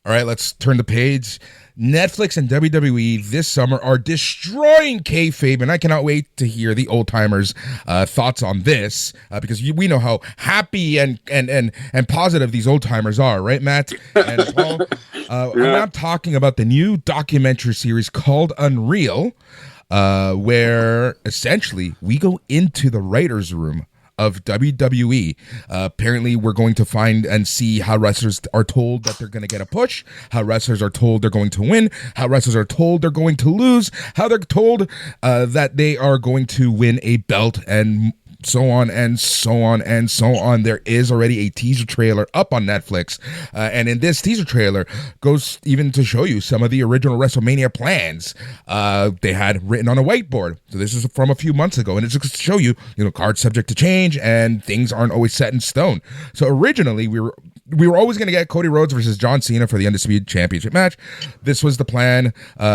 Speaker 2: All right, let's turn the page. Netflix and WWE this summer are destroying kayfabe, and I cannot wait to hear the old timers' thoughts on this because we know how happy and positive these old timers are, right, Matt and Paul? I'm talking about the new documentary series called Unreal, where essentially we go into the writer's room of WWE. Apparently, we're going to find and see how wrestlers are told that they're going to get a push, how wrestlers are told they're going to win, how wrestlers are told they're going to lose, how they're told that they are going to win a belt, and so on and so on and so on. There is already a teaser trailer up on Netflix, and in this teaser trailer goes even to show you some of the original WrestleMania plans they had written on a whiteboard. So this is from a few months ago, and it's just to show you, cards subject to change and things aren't always set in stone. So originally we were always going to get Cody Rhodes versus John Cena for the Undisputed Championship match. This was the plan.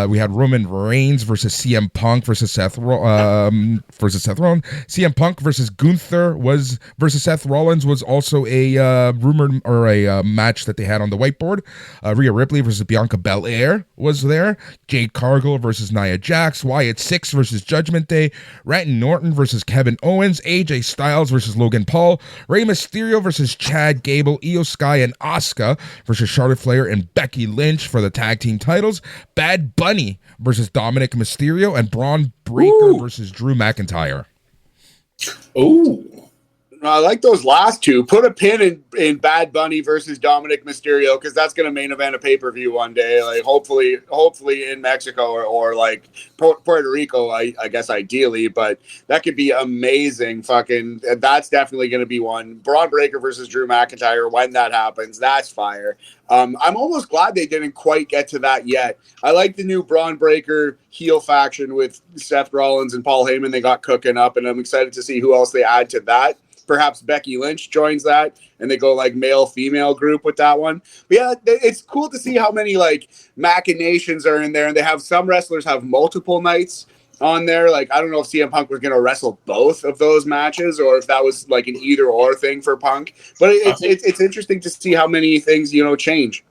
Speaker 2: We had Roman Reigns versus CM Punk versus Seth Rollins. CM Punk versus Gunther versus Seth Rollins was also a rumored or a match that they had on the whiteboard. Rhea Ripley versus Bianca Belair was there. Jade Cargill versus Nia Jax. Wyatt Six versus Judgment Day. Randy Orton versus Kevin Owens. AJ Styles versus Logan Paul. Rey Mysterio versus Chad Gable. Io Sky and Asuka versus Charlotte Flair and Becky Lynch for the tag team titles. Bad Bunny versus Dominic Mysterio, and Braun Breaker versus Drew McIntyre.
Speaker 4: Oh,
Speaker 3: I like those last two. Put a pin in Bad Bunny versus Dominic Mysterio, because that's going to main event a pay-per-view one day. Like hopefully in Mexico or like Puerto Rico, I guess ideally. But that could be amazing. Fucking, that's definitely going to be one. Braun Breaker versus Drew McIntyre, when that happens, that's fire. I'm almost glad they didn't quite get to that yet. I like the new Braun Breaker heel faction with Seth Rollins and Paul Heyman. They got cooking up, and I'm excited to see who else they add to that. Perhaps Becky Lynch joins that, and they go like male-female group with that one. But yeah, it's cool to see how many like machinations are in there, and they have some wrestlers have multiple nights on there. Like, I don't know if CM Punk was going to wrestle both of those matches, or if that was like an either-or thing for Punk. But it's interesting to see how many things, change.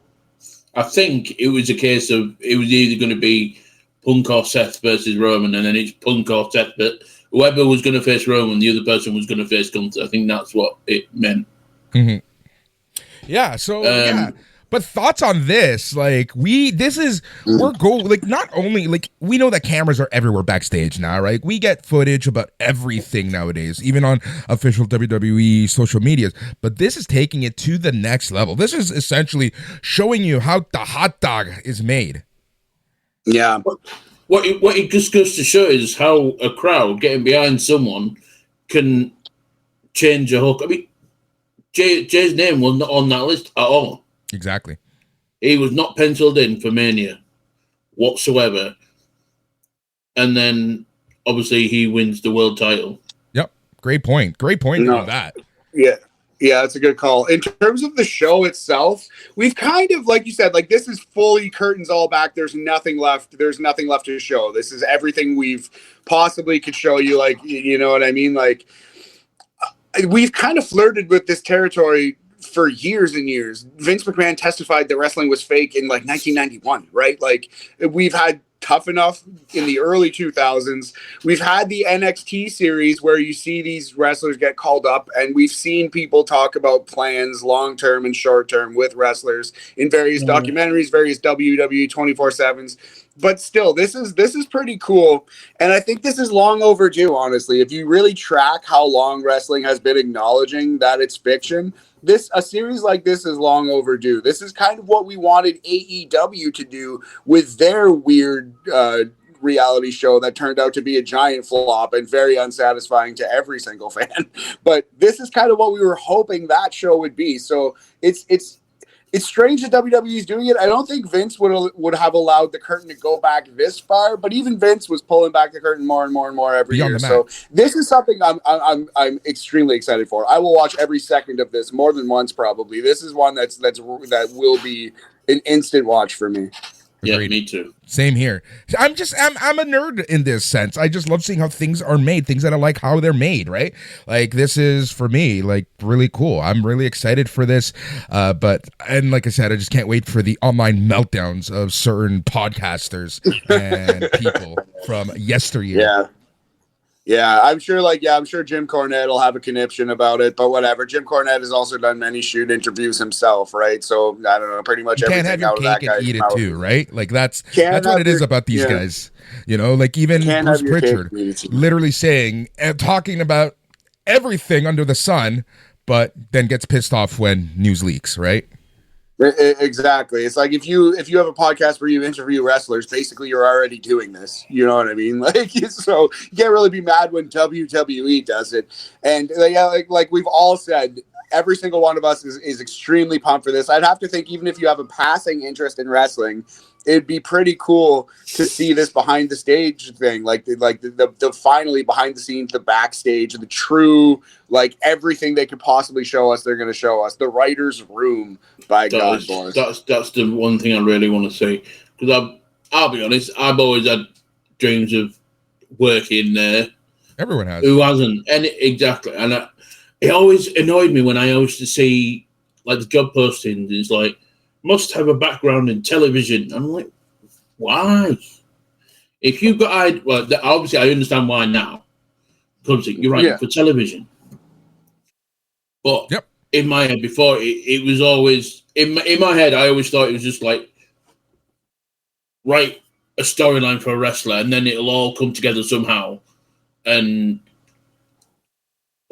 Speaker 4: I think it was a case of it was either going to be Punk or Seth versus Roman, and then it's Punk or Seth, but whoever was going to face Roman, the other person was going to face Gunther. I think that's what it meant.
Speaker 2: Mm-hmm. Yeah. So yeah. But thoughts on this? Like we're not only like we know that cameras are everywhere backstage now, right? We get footage about everything nowadays, even on official WWE social medias. But this is taking it to the next level. This is essentially showing you how the hot dog is made.
Speaker 3: Yeah.
Speaker 4: What it just goes to show is how a crowd getting behind someone can change a hook. I mean, Jay's name was not on that list at all.
Speaker 2: Exactly.
Speaker 4: He was not penciled in for Mania whatsoever. And then, obviously, he wins the world title.
Speaker 2: Yep. Great point. On that.
Speaker 3: Yeah. Yeah, that's a good call. In terms of the show itself, we've kind of, like you said, like this is fully curtains all back. There's nothing left. There's nothing left to show. This is everything we've possibly could show you. Like, you know what I mean? Like, we've kind of flirted with this territory for years and years. Vince McMahon testified that wrestling was fake in like 1991, right? Like, we've had Tough Enough in the early 2000s. We've had the NXT series where you see these wrestlers get called up, and we've seen people talk about plans long-term and short-term with wrestlers in various documentaries, various WWE 24/7s. But still, this is pretty cool, and I think this is long overdue, honestly. If you really track how long wrestling has been acknowledging that it's fiction, a series like this is long overdue. This is kind of what we wanted AEW to do with their weird reality show that turned out to be a giant flop and very unsatisfying to every single fan. But this is kind of what we were hoping that show would be. So it's strange that WWE is doing it. I don't think Vince would have allowed the curtain to go back this far, but even Vince was pulling back the curtain more and more and more every year. So this is something I'm extremely excited for. I will watch every second of this more than once probably. This is one that will be an instant watch for me.
Speaker 4: Yeah, me too.
Speaker 2: Same here. I'm a nerd in this sense. I just love seeing how things are made, things that I like how they're made, right? Like this is for me like really cool. I'm really excited for this. And like I said, I just can't wait for the online meltdowns of certain podcasters and people from yesteryear.
Speaker 3: Yeah. Yeah, I'm sure Jim Cornette will have a conniption about it, but whatever. Jim Cornette has also done many shoot interviews himself, right? So I don't know, pretty much everything out of that guy. You can't have your cake and eat it too,
Speaker 2: right? Like that's what it is about these guys. You know, like even Bruce Pritchard literally saying and talking about everything under the sun, but then gets pissed off when news leaks, right?
Speaker 3: Exactly. It's like if you have a podcast where you interview wrestlers, basically you're already doing this. You know what I mean? Like, so you can't really be mad when WWE does it. And like we've all said, every single one of us is extremely pumped for this. I'd have to think even if you have a passing interest in wrestling, it'd be pretty cool to see this behind the stage thing, like the finally behind the scenes, the backstage, the true, like everything they could possibly show us, they're going to show us. The writer's room, by God, Boris.
Speaker 4: That's the one thing I really want to say, because I'll be honest, I've always had dreams of working there.
Speaker 2: Everyone has.
Speaker 4: Who hasn't? And exactly, and it always annoyed me when I used to see like the job postings. It's like, must have a background in television. I'm like, why? If you've got, obviously I understand why now. Because you're right, for television. But in my head before, it was always, in my head, I always thought it was just like, write a storyline for a wrestler and then it'll all come together somehow. And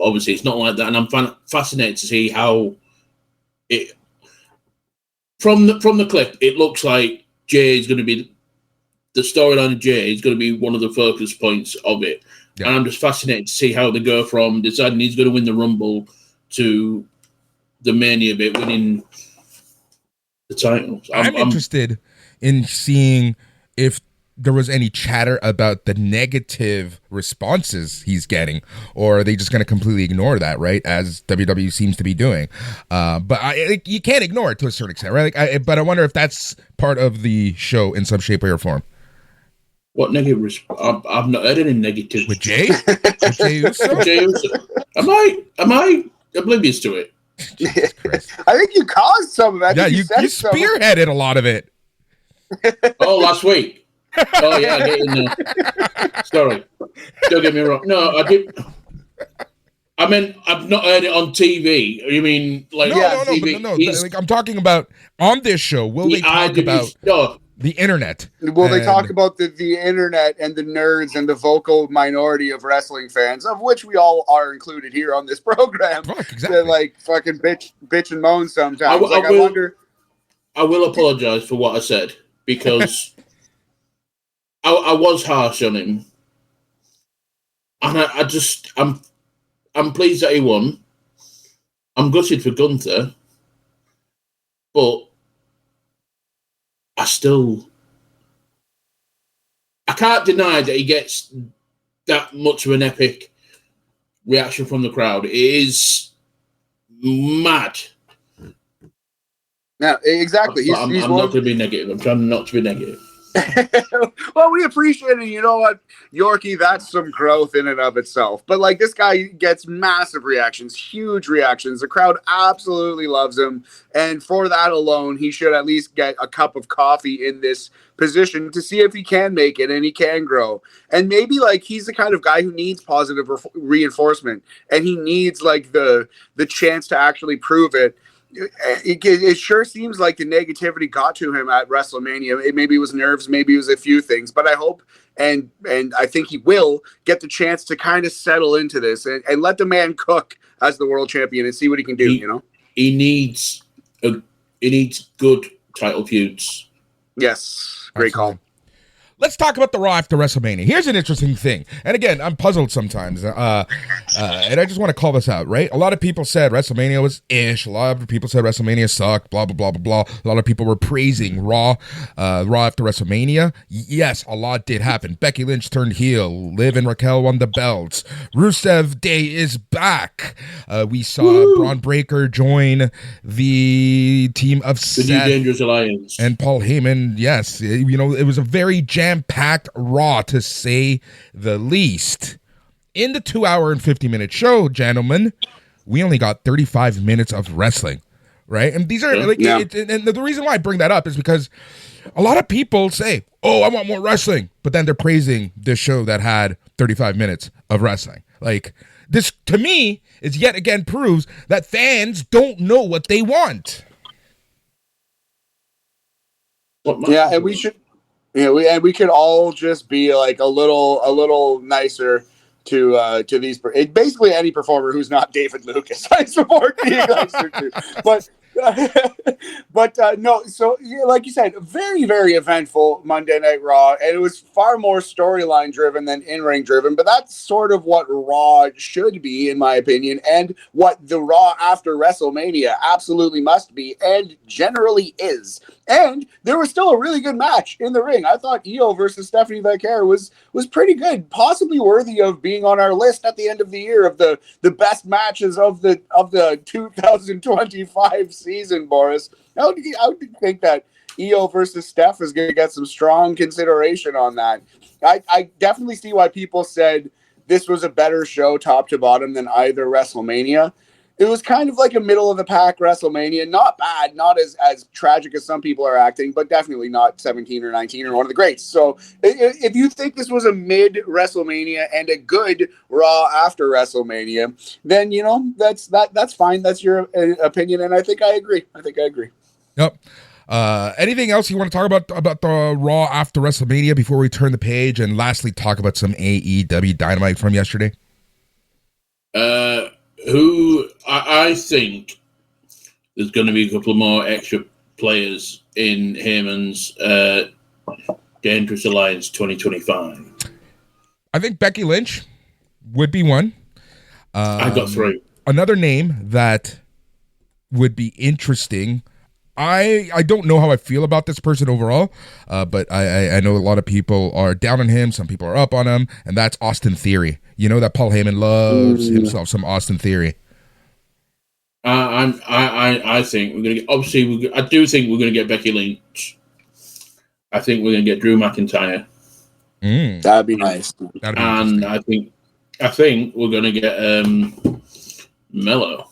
Speaker 4: Obviously, it's not like that, and I'm fascinated to see how it. From the clip, it looks like Jay is going to be the storyline of Jay is going to be one of the focus points of it, and I'm just fascinated to see how they go from deciding he's going to win the Rumble to the Mania bit, winning the titles.
Speaker 2: I'm interested in seeing if there was any chatter about the negative responses he's getting, or are they just going to completely ignore that, right? As WWE seems to be doing. But you can't ignore it to a certain extent, right? But I wonder if that's part of the show in some shape, way, or form.
Speaker 4: What negative response? I've not heard any negative.
Speaker 2: With Jay? With Jay Uso?
Speaker 4: With Jay Uso. Am I oblivious to it?
Speaker 3: I think you caused some of that.
Speaker 2: Yeah, you spearheaded a lot of it.
Speaker 4: Oh, last week. Oh yeah, I get in there. Sorry, don't get me wrong. No, I did. I mean, I've not heard it on TV. You mean like TV?
Speaker 2: No. Like, I'm talking about on this show. Will they talk about the internet?
Speaker 3: Will they talk about the internet and the nerds and the vocal minority of wrestling fans, of which we all are included here on this program?
Speaker 2: Exactly.
Speaker 3: That like fucking bitch and moan sometimes.
Speaker 4: I will apologize for what I said because. I was harsh on him, and I'm pleased that he won. I'm gutted for Gunther, but I can't deny that he gets that much of an epic reaction from the crowd. It is mad.
Speaker 3: Yeah, exactly.
Speaker 4: I'm not going to be negative. I'm trying not to be negative.
Speaker 3: Well, we appreciate it. You know what, Yorkie, that's some growth in and of itself. But like, this guy gets massive reactions, huge reactions. The crowd absolutely loves him, and for that alone, he should at least get a cup of coffee in this position to see if he can make it and he can grow. And maybe like he's the kind of guy who needs positive reinforcement, and he needs like the chance to actually prove it. It sure seems like the negativity got to him at WrestleMania. Maybe it was nerves, maybe it was a few things, but I hope and I think he will get the chance to kind of settle into this and let the man cook as the world champion and see what he can do.
Speaker 4: He needs good title feuds.
Speaker 3: Yes, great call.
Speaker 2: Let's talk about the Raw after WrestleMania. Here's an interesting thing. And again, I'm puzzled sometimes. And I just want to call this out, right? A lot of people said WrestleMania was ish. A lot of people said WrestleMania sucked, blah, blah, blah, blah, blah. A lot of people were praising Raw after WrestleMania. Yes, a lot did happen. Becky Lynch turned heel. Liv and Raquel won the belts. Rusev Day is back. We saw Braun Breaker join the team of
Speaker 4: the New Dangerous Alliance.
Speaker 2: And Paul Heyman. Yes, it was a very jam-packed Raw, to say the least. In the 2-hour and 50-minute show, gentlemen, we only got 35 minutes of wrestling, right? And these are and the reason why I bring that up is because a lot of people say, "Oh, I want more wrestling," but then they're praising this show that had 35 minutes of wrestling. Like, this to me is yet again proves that fans don't know what they want.
Speaker 3: Yeah, and we should. We could all just be like a little nicer to these. Basically, any performer who's not David Lucas, I support being nicer to. But no. So like you said, very, very eventful Monday Night Raw, and it was far more storyline driven than in-ring driven. But that's sort of what Raw should be, in my opinion, and what the Raw after WrestleMania absolutely must be, and generally is. And there was still a really good match in the ring. I thought Io versus Stephanie Vaquer was pretty good, possibly worthy of being on our list at the end of the year of the best matches of the 2025 season, Boris. I would think that Io versus Steph is going to get some strong consideration on that. I definitely see why people said this was a better show top to bottom than either WrestleMania. It was kind of like a middle-of-the-pack WrestleMania. Not bad, not as tragic as some people are acting, but definitely not 17 or 19 or one of the greats. So if you think this was a mid-WrestleMania and a good Raw after WrestleMania, then, that's fine. That's your opinion, and I think I agree.
Speaker 2: Yep. Anything else you want to talk about the Raw after WrestleMania before we turn the page and lastly talk about some AEW Dynamite from yesterday?
Speaker 4: who I think there's going to be a couple more extra players in Heyman's Dangerous Alliance 2025.
Speaker 2: I think Becky Lynch would be one.
Speaker 4: I got 3.
Speaker 2: Another name that would be interesting. I don't know how I feel about this person overall, but I know a lot of people are down on him. Some people are up on him, and that's Austin Theory. You know that Paul Heyman loves himself some Austin Theory.
Speaker 4: I think we're going to get. I do think we're going to get Becky Lynch. I think we're going to get Drew McIntyre.
Speaker 3: That'd be nice.
Speaker 4: And I think we're going to get Mello.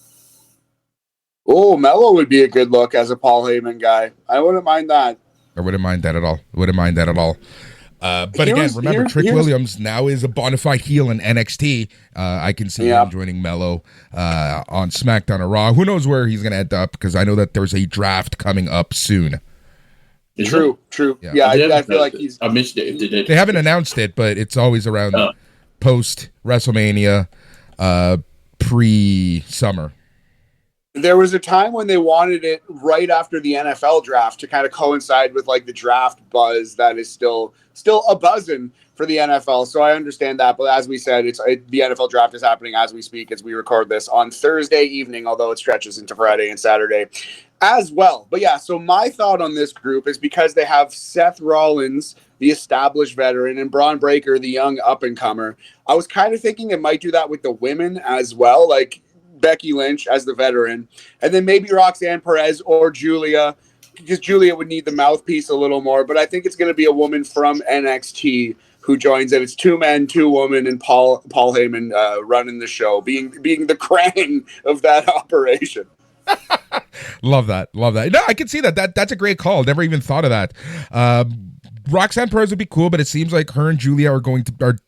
Speaker 3: Oh, Mello would be a good look as a Paul Heyman guy. I wouldn't mind that.
Speaker 2: I wouldn't mind that at all. But again, remember, Trick Williams now is a bona fide heel in NXT. I can see him joining Mello on SmackDown or Raw. Who knows where he's going to end up, because I know that there's a draft coming up soon.
Speaker 3: True. Yeah, I feel like
Speaker 4: I missed it. Did it?
Speaker 2: They haven't announced it, but it's always around post WrestleMania, pre-summer.
Speaker 3: There was a time when they wanted it right after the NFL draft to kind of coincide with like the draft buzz that is still a buzzing for the NFL. So I understand that. But as we said, the NFL draft is happening as we speak, as we record this on Thursday evening, although it stretches into Friday and Saturday as well. But yeah, so my thought on this group is because they have Seth Rollins, the established veteran, and Braun Breaker, the young up-and-comer, I was kind of thinking it might do that with the women as well, like Becky Lynch as the veteran, and then maybe Roxanne Perez or Julia, because Julia would need the mouthpiece a little more. But I think it's going to be a woman from NXT who joins it. It's 2 men, 2 women, and Paul Heyman running the show, being the Krang of that operation.
Speaker 2: Love that. No, I can see that. That's a great call. Never even thought of that. Roxanne Perez would be cool, but it seems like her and Julia are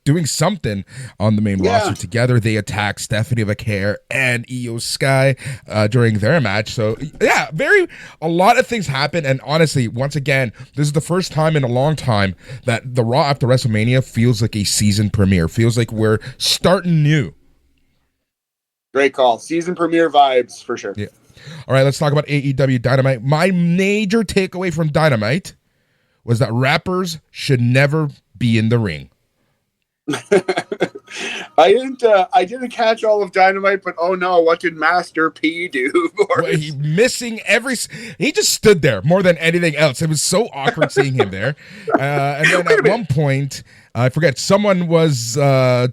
Speaker 2: doing something on the main roster together. They attack Stephanie Vaquer and Io Sky during their match. So yeah, a lot of things happen. And honestly, once again, this is the first time in a long time that the Raw after WrestleMania feels like a season premiere. Feels like we're starting new.
Speaker 3: Great call. Season premiere vibes for sure.
Speaker 2: Yeah. All right, let's talk about AEW Dynamite. My major takeaway from Dynamite was that rappers should never be in the ring.
Speaker 3: I didn't catch all of Dynamite, but oh no, what did Master P do?
Speaker 2: Well, he just stood there more than anything else. It was so awkward seeing him there. And then at one point, I forget, Samoa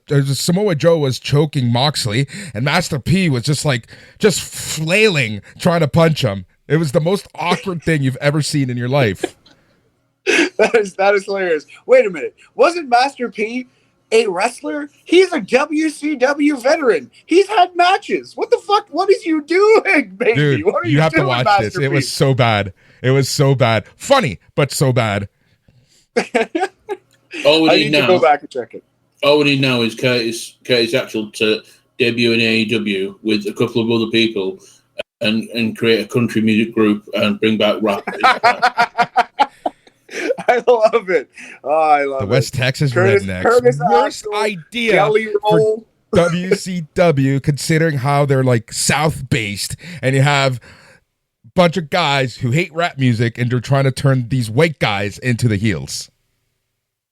Speaker 2: Joe was choking Moxley, and Master P was just flailing, trying to punch him. It was the most awkward thing you've ever seen in your life.
Speaker 3: That is hilarious. Wait a minute. Wasn't Master P a wrestler? He's a WCW veteran. He's had matches. What the fuck? What is you doing, baby?
Speaker 2: Dude,
Speaker 3: what are
Speaker 2: you have
Speaker 3: doing,
Speaker 2: to watch
Speaker 3: Master
Speaker 2: this.
Speaker 3: P?
Speaker 2: It was so bad. Funny, but so bad.
Speaker 3: I need to go back and check it.
Speaker 4: All we need now is Curtis Axel to debut in AEW with a couple of other people and create a country music group and bring back rap.
Speaker 3: I love it. Oh, I love
Speaker 2: the West Texas Rednecks. Worst idea for WCW, considering how they're like South-based, and you have a bunch of guys who hate rap music, and they're trying to turn these white guys into the heels.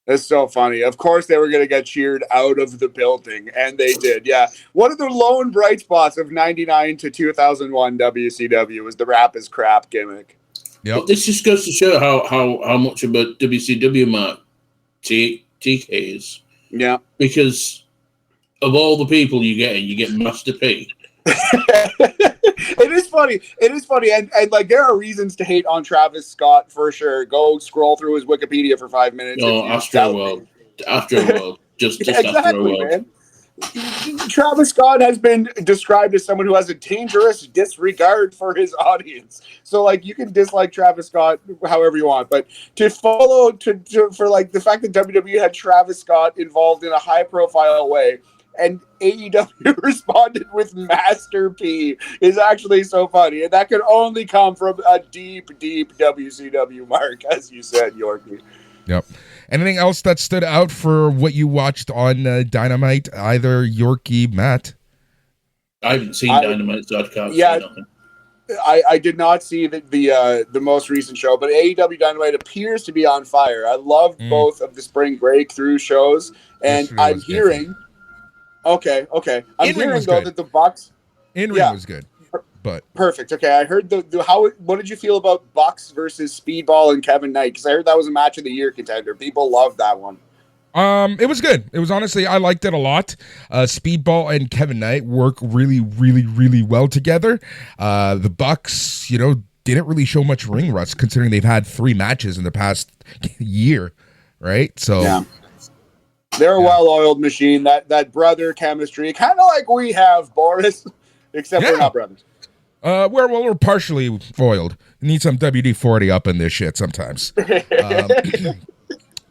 Speaker 3: That's so funny. Of course, they were going to get cheered out of the building, and they did. Yeah, one of the lone bright spots of '99 to 2001 WCW was the rap is crap gimmick.
Speaker 2: Yep.
Speaker 4: But this just goes to show how much of a WCW mark TK is. Yeah. Because of all the people you get Master P.
Speaker 3: It is funny. And like, there are reasons to hate on Travis Scott for sure. Go scroll through his Wikipedia for 5 minutes.
Speaker 4: No, After a World. Just exactly, After a World. Man.
Speaker 3: Travis Scott has been described as someone who has a dangerous disregard for his audience. So, like, you can dislike Travis Scott however you want, but for like the fact that WWE had Travis Scott involved in a high-profile way and AEW responded with Master P is actually so funny, and that could only come from a deep, deep WCW mark, as you said, Yorkie.
Speaker 2: Yep. Anything else that stood out for what you watched on Dynamite, either Yorkie, Matt?
Speaker 4: I haven't seen Dynamite, so I can't say nothing.
Speaker 3: I did not see the most recent show, but AEW Dynamite appears to be on fire. I loved both of the spring breakthrough shows, and I'm hearing. Okay. I'm hearing though that the Bucks
Speaker 2: in-ring was good, but
Speaker 3: perfect. Okay, I heard what did you feel about Bucks versus Speedball and Kevin Knight? Because I heard that was a match of the year contender. People loved that one.
Speaker 2: It was good. It was honestly, I liked it a lot. Speedball and Kevin Knight work really, really, really well together. The Bucks, didn't really show much ring rust considering they've had 3 matches in the past year, right? So
Speaker 3: yeah. They're a well-oiled machine. That brother chemistry, kind of like we have, Boris, except we're not brothers.
Speaker 2: We're partially foiled. Need some WD-40 up in this shit sometimes.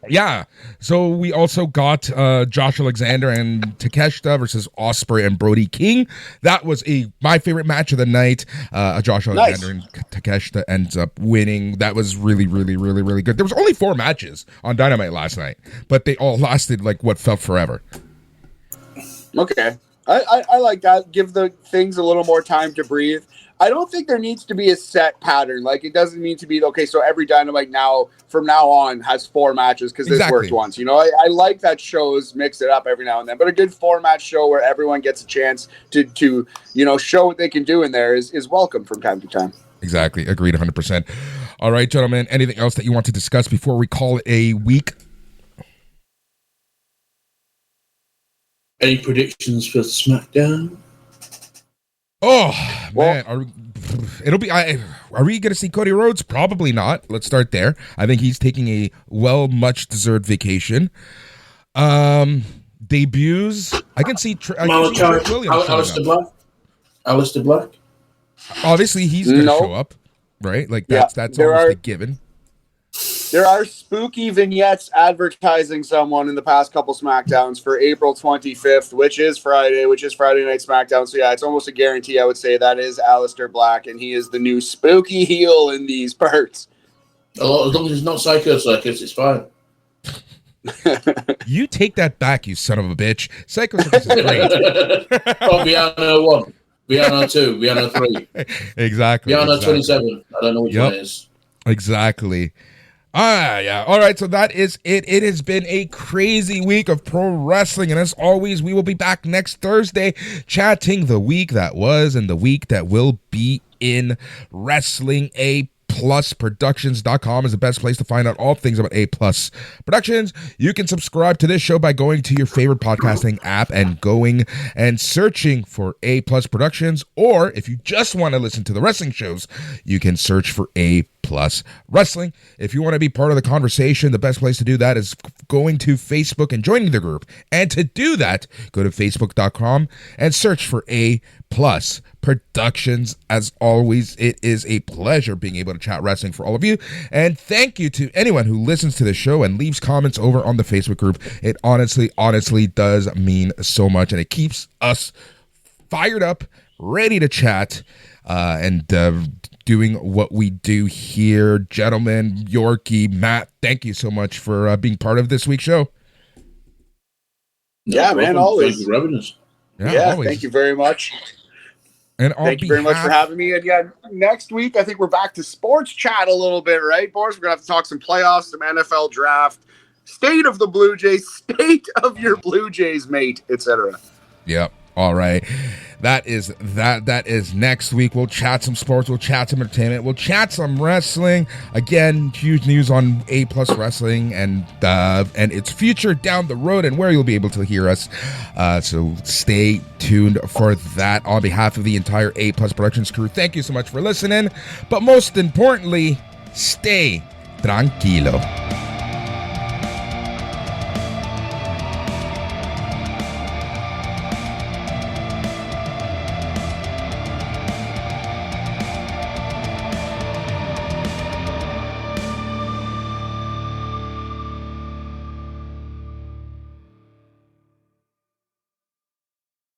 Speaker 2: Yeah, so we also got Josh Alexander and Takeshita versus Ospreay and Brody King. That was my favorite match of the night. Josh Alexander and Takeshita ends up winning. That was really, really, really, really good. There was only 4 matches on Dynamite last night, but they all lasted like what felt forever.
Speaker 3: Okay, I like that. Give the things a little more time to breathe. I don't think there needs to be a set pattern. Like, it doesn't need to be, okay, so every Dynamite from now on has 4 matches because this worked once. I like that shows mix it up every now and then. But a good 4-match show where everyone gets a chance to show what they can do in there is welcome from time to time.
Speaker 2: Exactly. Agreed 100%. All right, gentlemen, anything else that you want to discuss before we call it a week?
Speaker 4: Any predictions for SmackDown?
Speaker 2: Oh, man. Are we going to see Cody Rhodes? Probably not. Let's start there. I think he's taking a much-deserved vacation. Debuts. I can see Trick Williams.
Speaker 4: Aleister Black?
Speaker 2: Obviously, he's going to show up, right? Like, that's almost a given.
Speaker 3: There are spooky vignettes advertising someone in the past couple SmackDowns for April 25th, which is Friday Night SmackDown. So, yeah, it's almost a guarantee, I would say, that is Aleister Black, and he is the new spooky heel in these parts.
Speaker 4: Oh, as long as it's not Psycho Circus, it's fine.
Speaker 2: You take that back, you son of a bitch. Psycho Circus is great.
Speaker 4: Viano 1, Viano 2, Viano 3.
Speaker 2: Exactly.
Speaker 4: Viano 27. I don't know which one it is.
Speaker 2: Exactly. Yeah. All right. So that is it. It has been a crazy week of pro wrestling. And as always, we will be back next Thursday chatting the week that was and the week that will be in wrestling. A+Productions.com is the best place to find out all things about A+ Productions. You can subscribe to this show by going to your favorite podcasting app and going and searching for A+ Productions. Or if you just want to listen to the wrestling shows, you can search for A+ Wrestling. If you want to be part of the conversation, the best place to do that is going to Facebook and joining the group. And to do that, go to facebook.com and search for A+ Productions. As always, it is a pleasure being able to chat wrestling for all of you. And thank you to anyone who listens to the show and leaves comments over on the Facebook group. It honestly does mean so much. And it keeps us fired up, ready to chat, and doing what we do here. Gentlemen, Yorkie, Matt, thank you so much for being part of this week's show.
Speaker 3: Yeah, man, always.
Speaker 4: Thank you for having us.
Speaker 3: Yeah, thank you very much.
Speaker 2: And
Speaker 3: thank you very much for having me. And yeah, next week, I think we're back to sports chat a little bit, right, Boris? We're going to have to talk some playoffs, some NFL draft, state of the Blue Jays, state of your Blue Jays, mate, etc.
Speaker 2: Yep. All right. That is next week. We'll chat some sports. We'll chat some entertainment. We'll chat some wrestling. Again, huge news on A+ Wrestling and its future down the road and where you'll be able to hear us. So stay tuned for that. On behalf of the entire A+ Productions crew, thank you so much for listening. But most importantly, stay tranquilo.